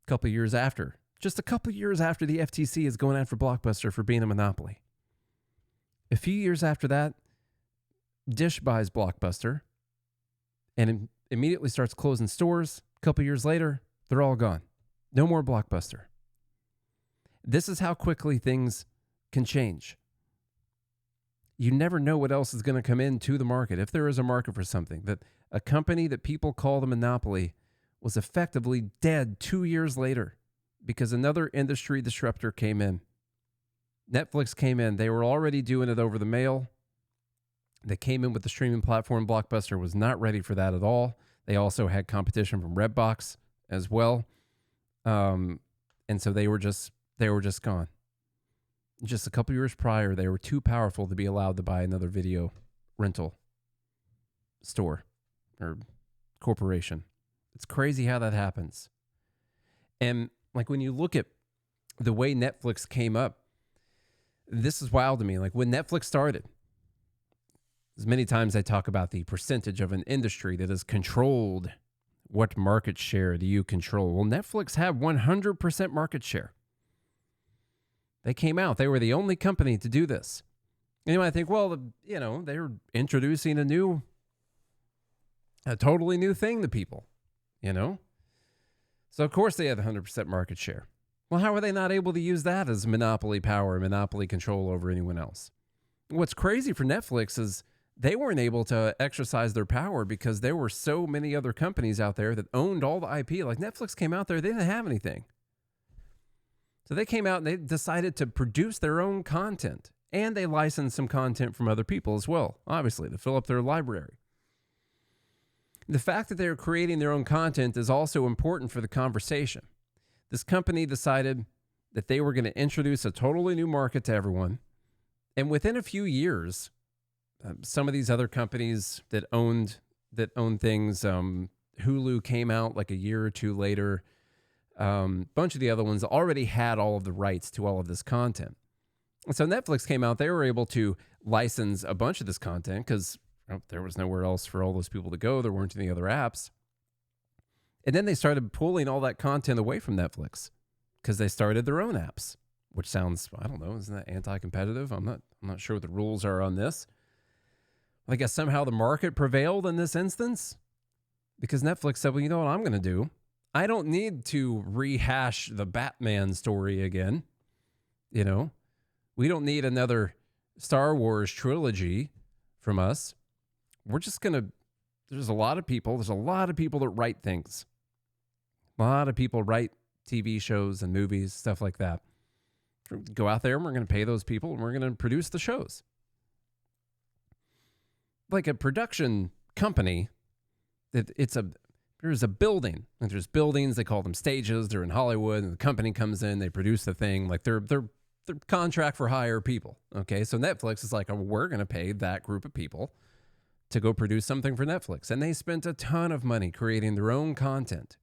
just a couple years after the FTC is going after Blockbuster for being a monopoly. A few years after that, Dish buys Blockbuster and immediately starts closing stores. A couple years later, they're all gone. No more Blockbuster. This is how quickly things can change. You never know what else is going to come into the market. If there is a market for something, that a company that people call the monopoly was effectively dead 2 years later because another industry disruptor came in. Netflix came in. They were already doing it over the mail. They came in with the streaming platform. Blockbuster was not ready for that at all. They also had competition from Redbox as well. And so they were just gone. Just a couple years prior, they were too powerful to be allowed to buy another video rental store or corporation. It's crazy how that happens. And like when you look at the way Netflix came up, this is wild to me. Like when Netflix started, as many times I talk about the percentage of an industry that is controlled. What market share do you control? Well, Netflix had 100% market share. They came out. They were the only company to do this. And you might think, well, they're introducing a totally new thing to people, So, of course, they had 100% market share. Well, how are they not able to use that as monopoly power, monopoly control over anyone else? What's crazy for Netflix is they weren't able to exercise their power because there were so many other companies out there that owned all the IP. Like Netflix came out there, they didn't have anything. So they came out and they decided to produce their own content. And they licensed some content from other people as well, obviously, to fill up their library. The fact that they're creating their own content is also important for the conversation. This company decided that they were going to introduce a totally new market to everyone. And within a few years, some of these other companies that owned things, Hulu came out like a year or two later. Bunch of the other ones already had all of the rights to all of this content. And so Netflix came out, they were able to license a bunch of this content because there was nowhere else for all those people to go. There weren't any other apps. And then they started pulling all that content away from Netflix because they started their own apps, which sounds, I don't know, isn't that anti-competitive? I'm not sure what the rules are on this. I guess somehow the market prevailed in this instance because Netflix said, well, you know what I'm going to do? I don't need to rehash the Batman story again. We don't need another Star Wars trilogy from us. We're just going to, there's a lot of people that write things. A lot of people write TV shows and movies, stuff like that. Go out there and we're going to pay those people and we're going to produce the shows. Like a production company, there's a building, and there's buildings, they call them stages, they're in Hollywood, and the company comes in, they produce the thing, like they're contract for hire people, okay? So Netflix is like, oh, we're going to pay that group of people to go produce something for Netflix, and they spent a ton of money creating their own content.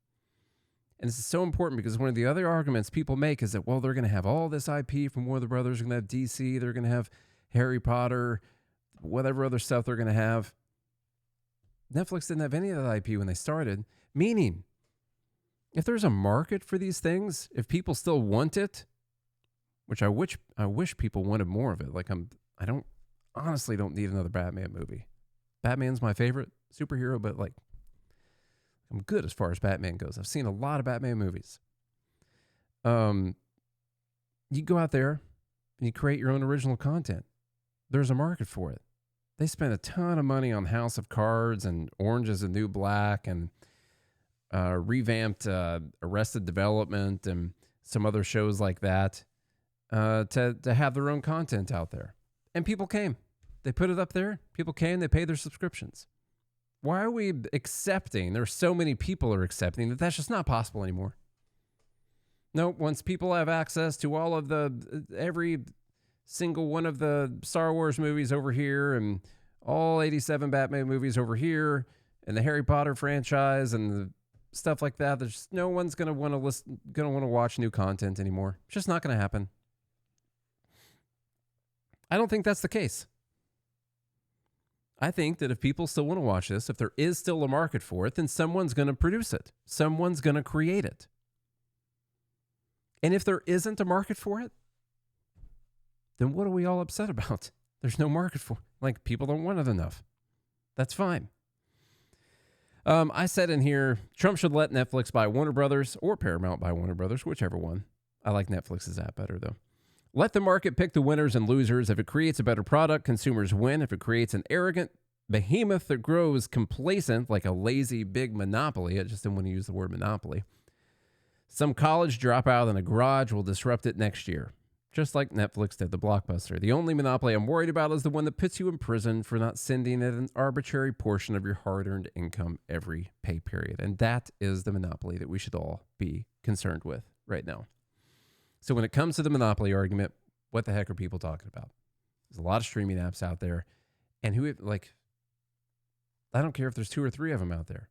And this is so important because one of the other arguments people make is that, well, they're going to have all this IP from Warner Brothers, they're going to have DC, they're going to have Harry Potter, whatever other stuff they're going to have. Netflix didn't have any of that IP when they started, meaning if there's a market for these things, if people still want it, which I wish people wanted more of it. Like I honestly don't need another Batman movie. Batman's my favorite superhero, but like I'm good as far as Batman goes. I've seen a lot of Batman movies. You go out there and you create your own original content. There's a market for it. They spent a ton of money on House of Cards and Orange is the New Black and revamped Arrested Development and some other shows like that to have their own content out there. And people came. They put it up there. People came. They paid their subscriptions. Why are we accepting? There's so many people are accepting that that's just not possible anymore. No, once people have access to all of every single one of the Star Wars movies over here and all 87 Batman movies over here and the Harry Potter franchise and the stuff like that, there's no one's going to want to watch new content anymore. It's just not going to happen. I don't think that's the case. I think that if people still want to watch this, if there is still a market for it, then someone's going to produce it. Someone's going to create it. And if there isn't a market for it, then what are we all upset about? There's no market for it. Like, people don't want it enough. That's fine. I said in here, Trump should let Netflix buy Warner Brothers or Paramount buy Warner Brothers, whichever one. I like Netflix's app better, though. Let the market pick the winners and losers. If it creates a better product, consumers win. If it creates an arrogant behemoth that grows complacent like a lazy big monopoly, I just didn't want to use the word monopoly, some college dropout in a garage will disrupt it next year. just like Netflix did the Blockbuster. The only monopoly I'm worried about is the one that puts you in prison for not sending in an arbitrary portion of your hard-earned income every pay period. And that is the monopoly that we should all be concerned with right now. So when it comes to the monopoly argument, what the heck are people talking about? There's a lot of streaming apps out there. And I don't care if there's 2 or 3 of them out there.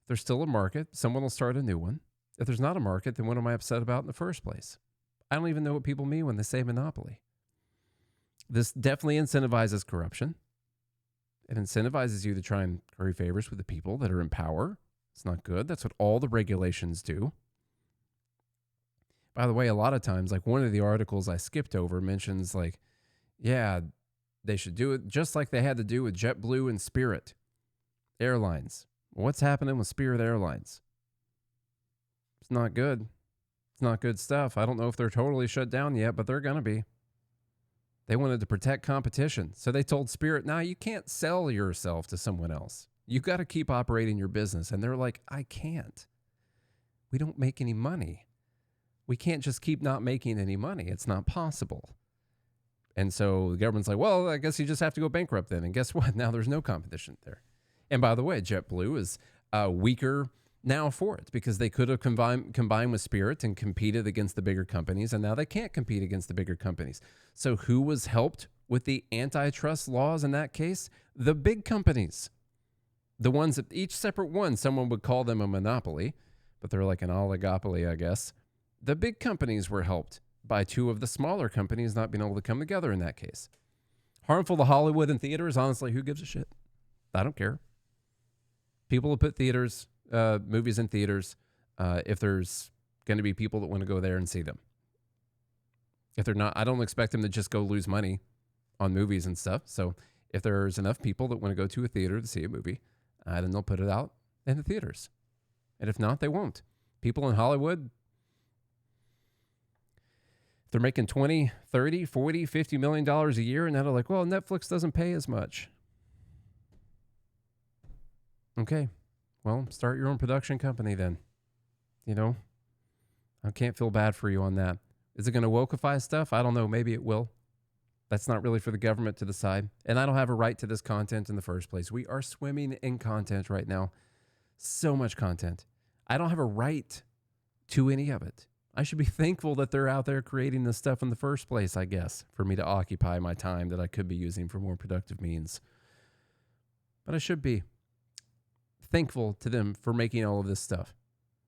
If there's still a market, someone will start a new one. If there's not a market, then what am I upset about in the first place? I don't even know what people mean when they say monopoly. This definitely incentivizes corruption. It incentivizes you to try and curry favors with the people that are in power. It's not good. That's what all the regulations do. By the way, a lot of times, like one of the articles I skipped over mentions they should do it just like they had to do with JetBlue and Spirit Airlines. What's happening with Spirit Airlines? It's not good. It's not good stuff. I don't know if they're totally shut down yet, but they're going to be. They wanted to protect competition. So they told Spirit, now you can't sell yourself to someone else. You've got to keep operating your business. And they're like, I can't. We don't make any money. We can't just keep not making any money. It's not possible. And so the government's like, well, I guess you just have to go bankrupt then. And guess what? Now there's no competition there. And by the way, JetBlue is weaker now for it because they could have combined with Spirit and competed against the bigger companies, and now they can't compete against the bigger companies. So who was helped with the antitrust laws in that case? The big companies. The ones that each separate one, someone would call them a monopoly, but they're like an oligopoly, I guess. The big companies were helped by 2 of the smaller companies not being able to come together in that case. Harmful to Hollywood and theaters, honestly, who gives a shit? I don't care. People will put movies in theaters if there's going to be people that want to go there and see them. If they're not, I don't expect them to just go lose money on movies and stuff. So if there's enough people that want to go to a theater to see a movie, then they'll put it out in the theaters. And if not, they won't. People in Hollywood, they're making 20, 30, 40, $50 million a year, and now they're like, well, Netflix doesn't pay as much. Okay. Well, start your own production company then. I can't feel bad for you on that. Is it going to wokeify stuff? I don't know. Maybe it will. That's not really for the government to decide. And I don't have a right to this content in the first place. We are swimming in content right now. So much content. I don't have a right to any of it. I should be thankful that they're out there creating this stuff in the first place, I guess, for me to occupy my time that I could be using for more productive means. But I should be thankful to them for making all of this stuff.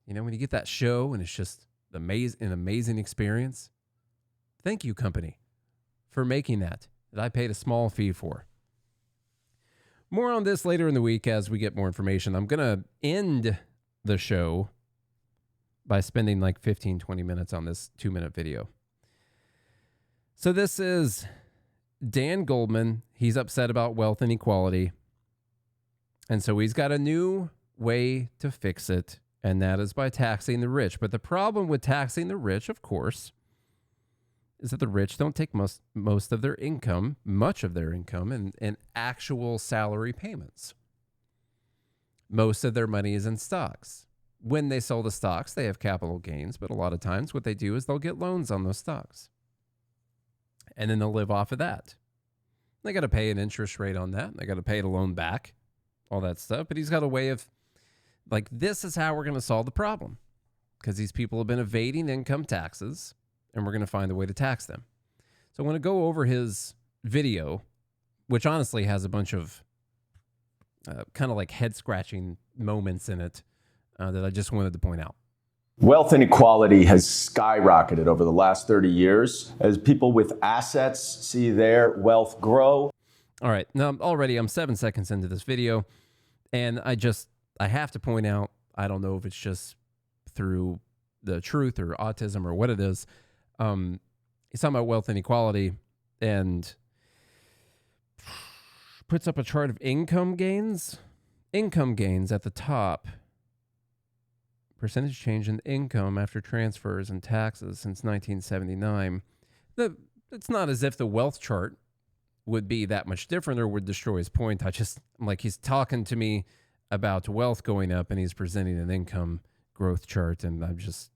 When you get that show and it's just an amazing experience, thank you, company, for making that I paid a small fee for. More on this later in the week as we get more information. I'm going to end the show by spending like 15, 20 minutes on this 2-minute video. So this is Dan Goldman. He's upset about wealth inequality. And so he's got a new way to fix it, and that is by taxing the rich. But the problem with taxing the rich, of course, is that the rich don't take most of their income, much of their income, in actual salary payments. Most of their money is in stocks. When they sell the stocks, they have capital gains, but a lot of times what they do is they'll get loans on those stocks. And then they'll live off of that. They got to pay an interest rate on that. They got to pay the loan back, all that stuff. But he's got a way of, like, this is how we're going to solve the problem. Because these people have been evading income taxes, and we're going to find a way to tax them. So I want to go over his video, which honestly has a bunch of kind of like head-scratching moments in it that I just wanted to point out. Wealth inequality has skyrocketed over the last 30 years as people with assets see their wealth grow. All right. Now, already I'm 7 seconds into this video, and I have to point out, I don't know if it's just through the truth or autism or what it is. He's talking about wealth inequality and puts up a chart of income gains. Income gains at the top. Percentage change in income after transfers and taxes since 1979. It's not as if the wealth chart would be that much different or would destroy his point. I'm like, he's talking to me about wealth going up and he's presenting an income growth chart, and I'm just,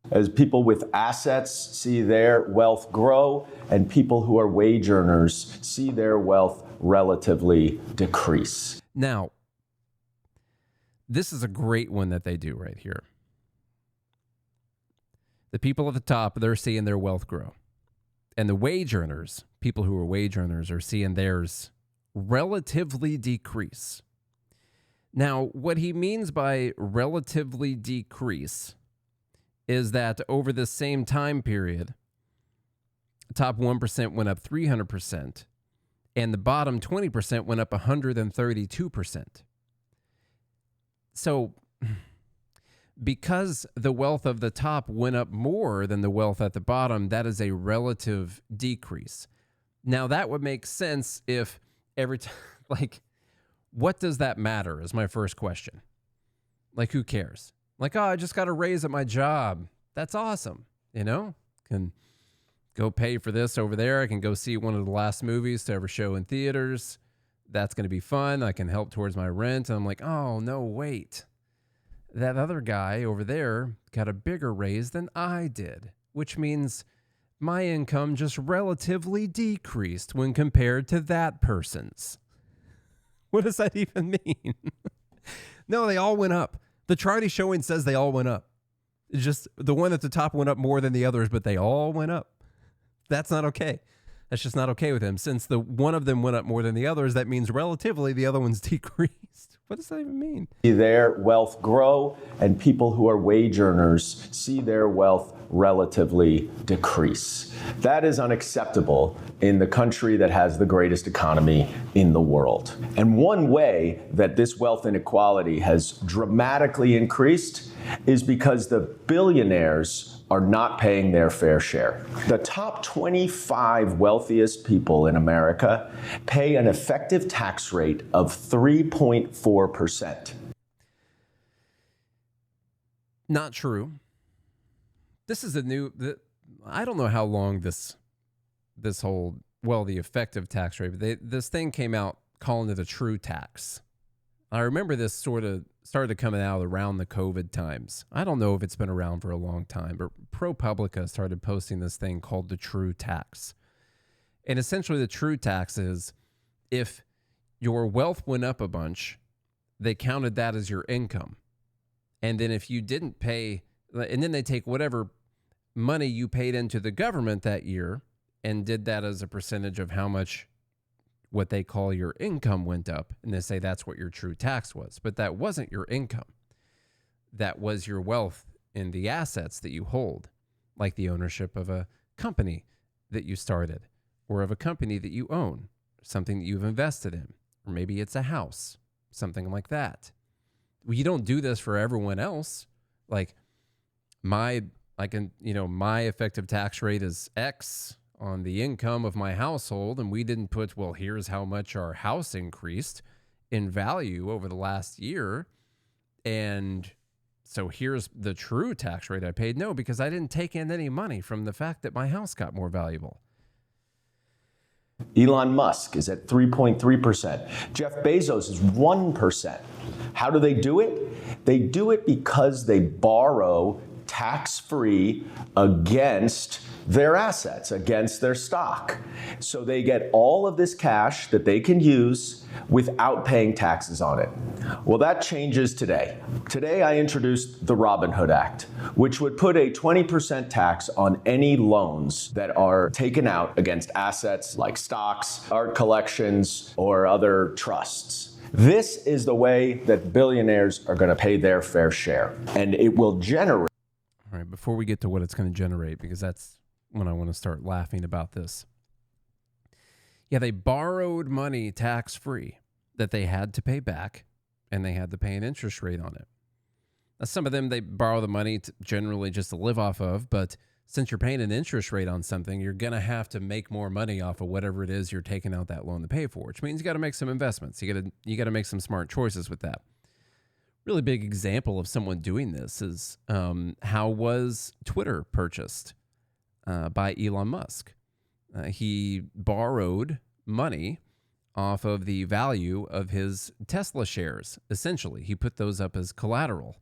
As people with assets see their wealth grow and people who are wage earners see their wealth relatively decrease. Now, this is a great one that they do right here. The people at the top, they're seeing their wealth grow. And the wage earners, people who are wage earners, are seeing theirs relatively decrease. Now, what he means by relatively decrease is that over the same time period, the top 1% went up 300%, and the bottom 20% went up 132%. So, because the wealth of the top went up more than the wealth at the bottom, that is a relative decrease. Now, that would make sense if every time, like, what does that matter is my first question. Like, who cares? Like, oh, I just got a raise at my job. That's awesome. You know, can go pay for this over there. I can go see one of the last movies to ever show in theaters. That's going to be fun. I can help towards my rent. And I'm like, oh, no, wait. That other guy over there got a bigger raise than I did, which means my income just relatively decreased when compared to that person's. What does that even mean? No, they all went up. The Charlie showing says they all went up. It's just the one at the top went up more than the others, but they all went up. That's not okay. That's just not okay with him. Since the one of them went up more than the others, that means relatively the other one's decreased. What does that even mean? See their wealth grow and people who are wage earners see their wealth relatively decrease. That is unacceptable in the country that has the greatest economy in the world. And one way that this wealth inequality has dramatically increased is because the billionaires are not paying their fair share. The top 25 wealthiest people in America pay an effective tax rate of 3.4%. Not true. This is a new, I don't know how long this whole, well, the effective tax rate, but this thing came out calling it a true tax. I remember this sort of started coming out around the COVID times. I don't know if it's been around for a long time, but ProPublica started posting this thing called the true tax. And essentially the true tax is if your wealth went up a bunch, they counted that as your income. And then if you didn't pay, and then they take whatever money you paid into the government that year and did that as a percentage of how much what they call your income went up, and they say that's what your true tax was. But that wasn't your income. That was your wealth in the assets that you hold, like the ownership of a company that you started, or of a company that you own, something that you've invested in, or maybe it's a house, something like that. Well, you don't do this for everyone else. Like my effective tax rate is X on the income of my household, and we didn't put, well, here's how much our house increased in value over the last year, and so here's the true tax rate I paid. No, because I didn't take in any money from the fact that my house got more valuable. Elon Musk is at 3.3%. Jeff Bezos is 1%. How do they do it? They do it because they borrow tax-free against their assets, against their stock. So they get all of this cash that they can use without paying taxes on it. Well, that changes today. Today, I introduced the Robinhood Act, which would put a 20% tax on any loans that are taken out against assets like stocks, art collections, or other trusts. This is the way that billionaires are going to pay their fair share, and it will generate. All right, before we get to what it's going to generate, because that's when I want to start laughing about this. Yeah, they borrowed money tax-free that they had to pay back, and they had to pay an interest rate on it. Now, some of them, they borrow the money generally just to live off of, but since you're paying an interest rate on something, you're going to have to make more money off of whatever it is you're taking out that loan to pay for, which means you got to make some investments. You got to make some smart choices with that. Really big example of someone doing this is how was Twitter purchased by Elon Musk. He borrowed money off of the value of his Tesla shares, essentially. He put those up as collateral,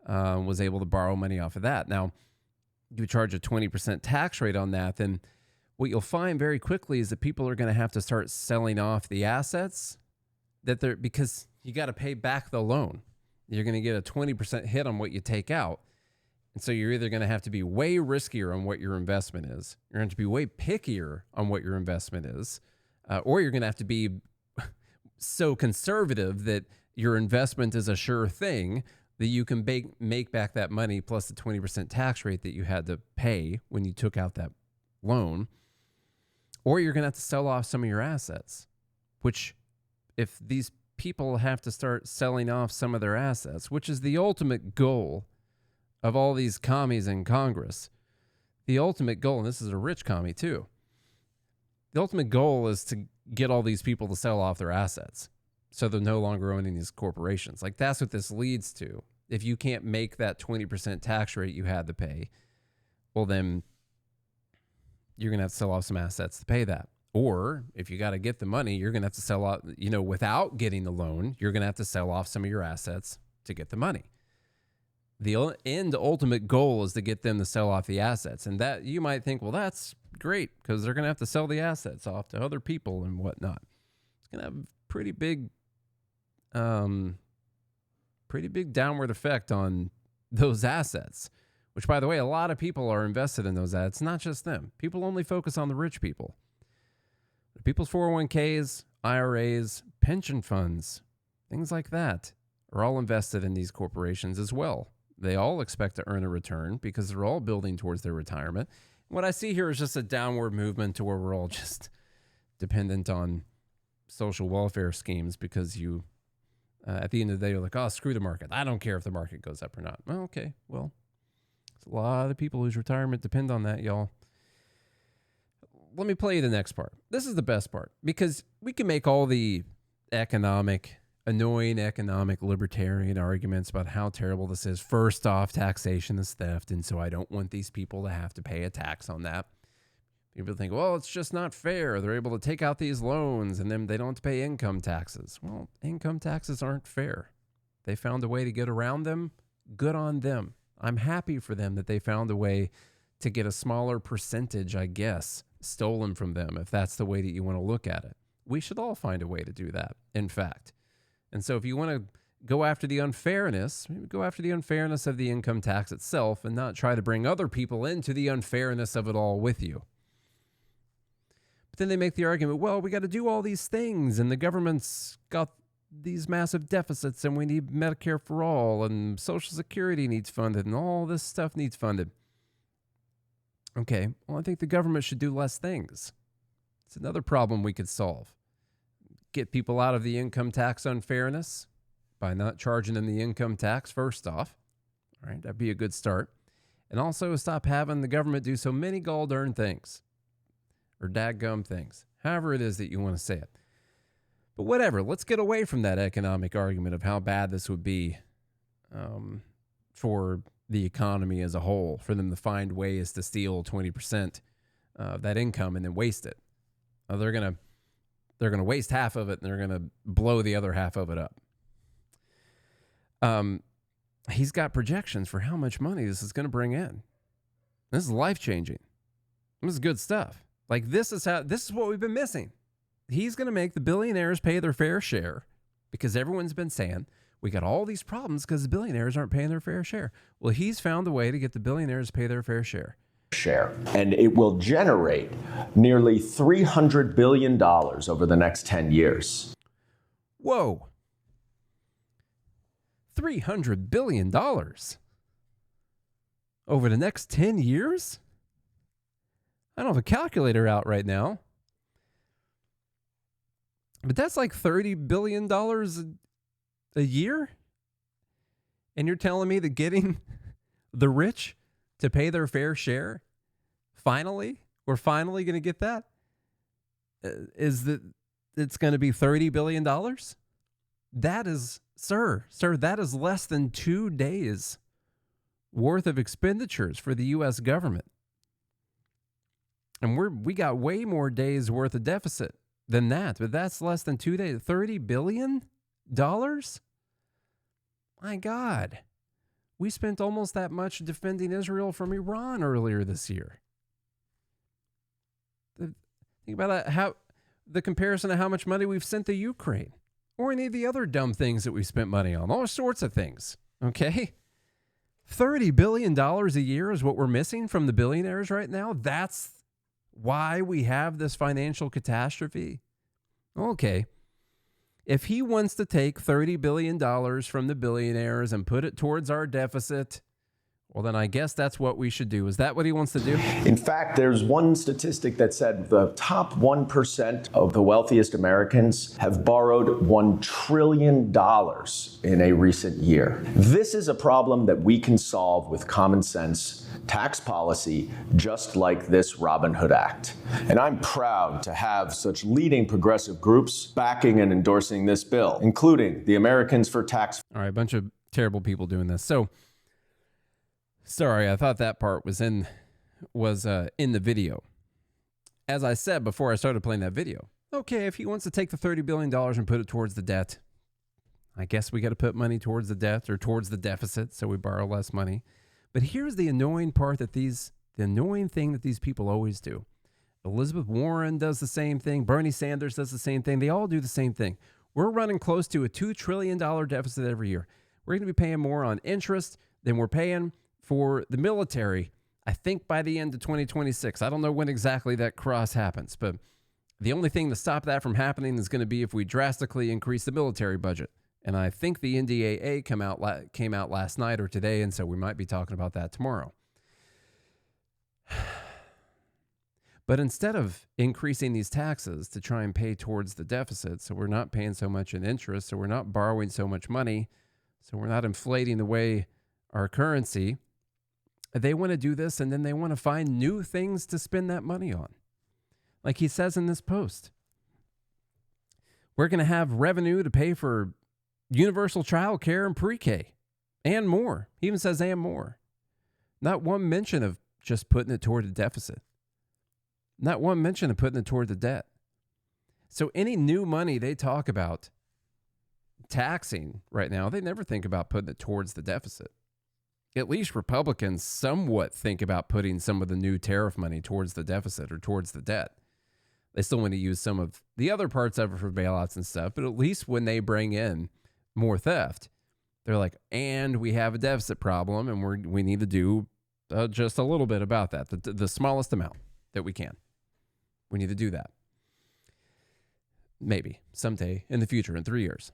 was able to borrow money off of that. Now, you charge a 20% tax rate on that, then what you'll find very quickly is that people are going to have to start selling off the assets that they're, because you got to pay back the loan. You're going to get a 20% hit on what you take out. And so you're either going to have to be way riskier on what your investment is, you're going to be way pickier on what your investment is, or you're going to have to be so conservative that your investment is a sure thing that you can make back that money plus the 20% tax rate that you had to pay when you took out that loan. Or you're going to have to sell off some of your assets, which if these people have to start selling off some of their assets, which is the ultimate goal of all these commies in Congress, the ultimate goal, and this is a rich commie too, the ultimate goal is to get all these people to sell off their assets so they're no longer owning these corporations. Like, that's what this leads to. If you can't make that 20% tax rate you had to pay, well, then you're going to have to sell off some assets to pay that. Or if you got to get the money, you're going to have to sell out, without getting the loan, you're going to have to sell off some of your assets to get the money. The ultimate goal is to get them to sell off the assets. And that, you might think, well, that's great because they're going to have to sell the assets off to other people and whatnot. It's going to have a pretty big downward effect on those assets, which, by the way, a lot of people are invested in those assets, not just them. People only focus on the rich people. People's 401ks, IRAs, pension funds, things like that are all invested in these corporations as well. They all expect to earn a return because they're all building towards their retirement. What I see here is just a downward movement to where we're all just dependent on social welfare schemes because you, at the end of the day, you're like, oh, screw the market. I don't care if the market goes up or not. Well, okay, well, there's a lot of people whose retirement depend on that, y'all. Let me play you the next part. This is the best part because we can make all the annoying economic libertarian arguments about how terrible this is. First off, taxation is theft, and so I don't want these people to have to pay a tax on that. People think, well, it's just not fair. They're able to take out these loans, and then they don't have to pay income taxes. Well, income taxes aren't fair. They found a way to get around them. Good on them. I'm happy for them that they found a way to get a smaller percentage, I guess, stolen from them, if that's the way that you want to look at it. We should all find a way to do that, in fact. And so if you want to go after the unfairness, maybe go after the unfairness of the income tax itself and not try to bring other people into the unfairness of it all with you. But then they make the argument, well, we got to do all these things and the government's got these massive deficits and we need Medicare for all and Social Security needs funded and all this stuff needs funded. Okay, well, I think the government should do less things. It's another problem we could solve. Get people out of the income tax unfairness by not charging them the income tax first off. All right, that'd be a good start. And also stop having the government do so many gall-darn things or dadgum things, however it is that you want to say it. But whatever, let's get away from that economic argument of how bad this would be for the economy as a whole, for them to find ways to steal 20% of that income and then waste it. They're going to waste half of it and they're going to blow the other half of it up. He's got projections for how much money this is going to bring in. This is life-changing. This is good stuff. Like, this is what we've been missing. He's going to make the billionaires pay their fair share because everyone's been saying we got all these problems because the billionaires aren't paying their fair share. Well, he's found a way to get the billionaires to pay their fair share. And it will generate nearly $300 billion over the next 10 years. Whoa. $300 billion over the next 10 years? I don't have a calculator out right now. But that's like $30 billion a year? And you're telling me that getting the rich to pay their fair share, we're finally going to get that? Is that it's going to be $30 billion? That is, sir, that is less than 2 days worth of expenditures for the U.S. government. And we got way more days worth of deficit than that, but that's less than 2 days. $30 billion? My God. We spent almost that much defending Israel from Iran earlier this year. Think about that, how the comparison of how much money we've sent to Ukraine or any of the other dumb things that we spent money on, all sorts of things, okay? $30 billion a year is what we're missing from the billionaires right now. That's why we have this financial catastrophe. Okay. If he wants to take $30 billion from the billionaires and put it towards our deficit, well, then I guess that's what we should do. Is that what he wants to do? In fact, there's one statistic that said the top 1% of the wealthiest Americans have borrowed $1 trillion in a recent year. This is a problem that we can solve with common sense tax policy, just like this Robinhood Act. And I'm proud to have such leading progressive groups backing and endorsing this bill, including the Americans for Tax. All right, a bunch of terrible people doing this. So, sorry, I thought that part was in the video. As I said before I started playing that video, okay, if he wants to take the $30 billion and put it towards the debt, I guess we got to put money towards the debt or towards the deficit, so we borrow less money. But here's the annoying part the annoying thing that these people always do. Elizabeth Warren does the same thing. Bernie Sanders does the same thing. They all do the same thing. We're running close to a $2 trillion deficit every year. We're going to be paying more on interest than we're paying for the military, I think by the end of 2026. I don't know when exactly that cross happens, but the only thing to stop that from happening is going to be if we drastically increase the military budget. And I think the NDAA came out last night or today, and so we might be talking about that tomorrow. But instead of increasing these taxes to try and pay towards the deficit, so we're not paying so much in interest, so we're not borrowing so much money, so we're not inflating the way our currency, they want to do this, and then they want to find new things to spend that money on. Like he says in this post, we're going to have revenue to pay for universal child care and pre-K and more. He even says and more. Not one mention of just putting it toward the deficit. Not one mention of putting it toward the debt. So any new money they talk about taxing right now, they never think about putting it towards the deficit. At least Republicans somewhat think about putting some of the new tariff money towards the deficit or towards the debt. They still want to use some of the other parts of it for bailouts and stuff, but at least when they bring in more theft, they're like, and we have a deficit problem, and we need to do just a little bit about that, the smallest amount that we can. We need to do that. Maybe someday in the future, in 3 years,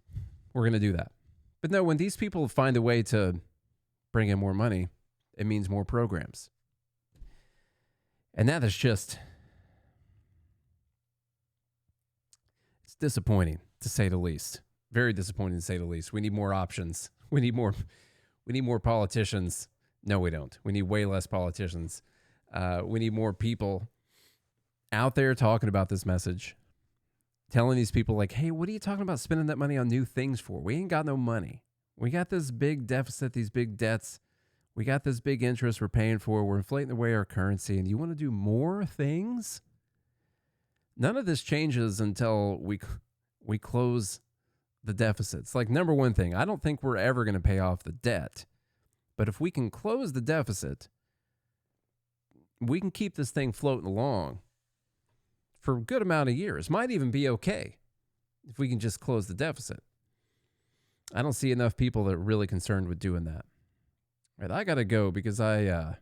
we're going to do that. But no, when these people find a way to bring in more money, it means more programs. And that is just, it's disappointing, to say the least. Very disappointing, to say the least. We need more options. We need more politicians. No, we don't. We need way less politicians. We need more people out there talking about this message, telling these people like, hey, what are you talking about spending that money on new things for? We ain't got no money. We got this big deficit, these big debts. We got this big interest we're paying for. We're inflating away our currency. And you want to do more things? None of this changes until we close the deficits. Like, number one thing, I don't think we're ever going to pay off the debt. But if we can close the deficit, we can keep this thing floating along for a good amount of years. Might even be okay if we can just close the deficit. I don't see enough people that are really concerned with doing that. All right, I got to go because I've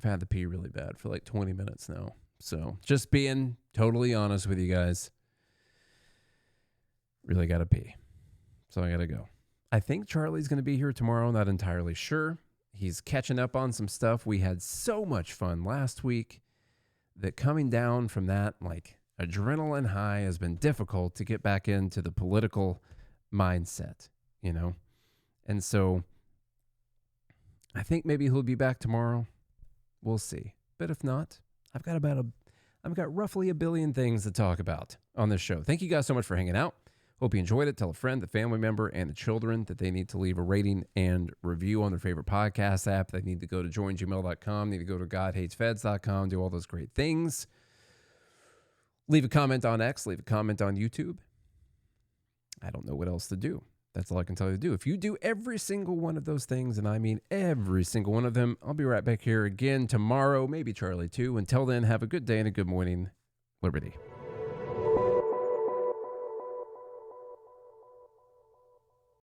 had to pee really bad for like 20 minutes now. So just being totally honest with you guys, really got to pee. So I got to go. I think Charlie's going to be here tomorrow. Not entirely sure. He's catching up on some stuff. We had so much fun last week that coming down from that, like, adrenaline high has been difficult to get back into the political mindset, you know? And so I think maybe he'll be back tomorrow. We'll see. But if not, I've got roughly a billion things to talk about on this show. Thank you guys so much for hanging out. Hope you enjoyed it. Tell a friend, the family member, and the children that they need to leave a rating and review on their favorite podcast app. They need to go to joingmail.com, need to go to godhatesfeds.com, do all those great things. Leave a comment on X, leave a comment on YouTube. I don't know what else to do. That's all I can tell you to do. If you do every single one of those things, and I mean every single one of them, I'll be right back here again tomorrow, maybe Charlie too. Until then, have a good day and a good morning. Liberty.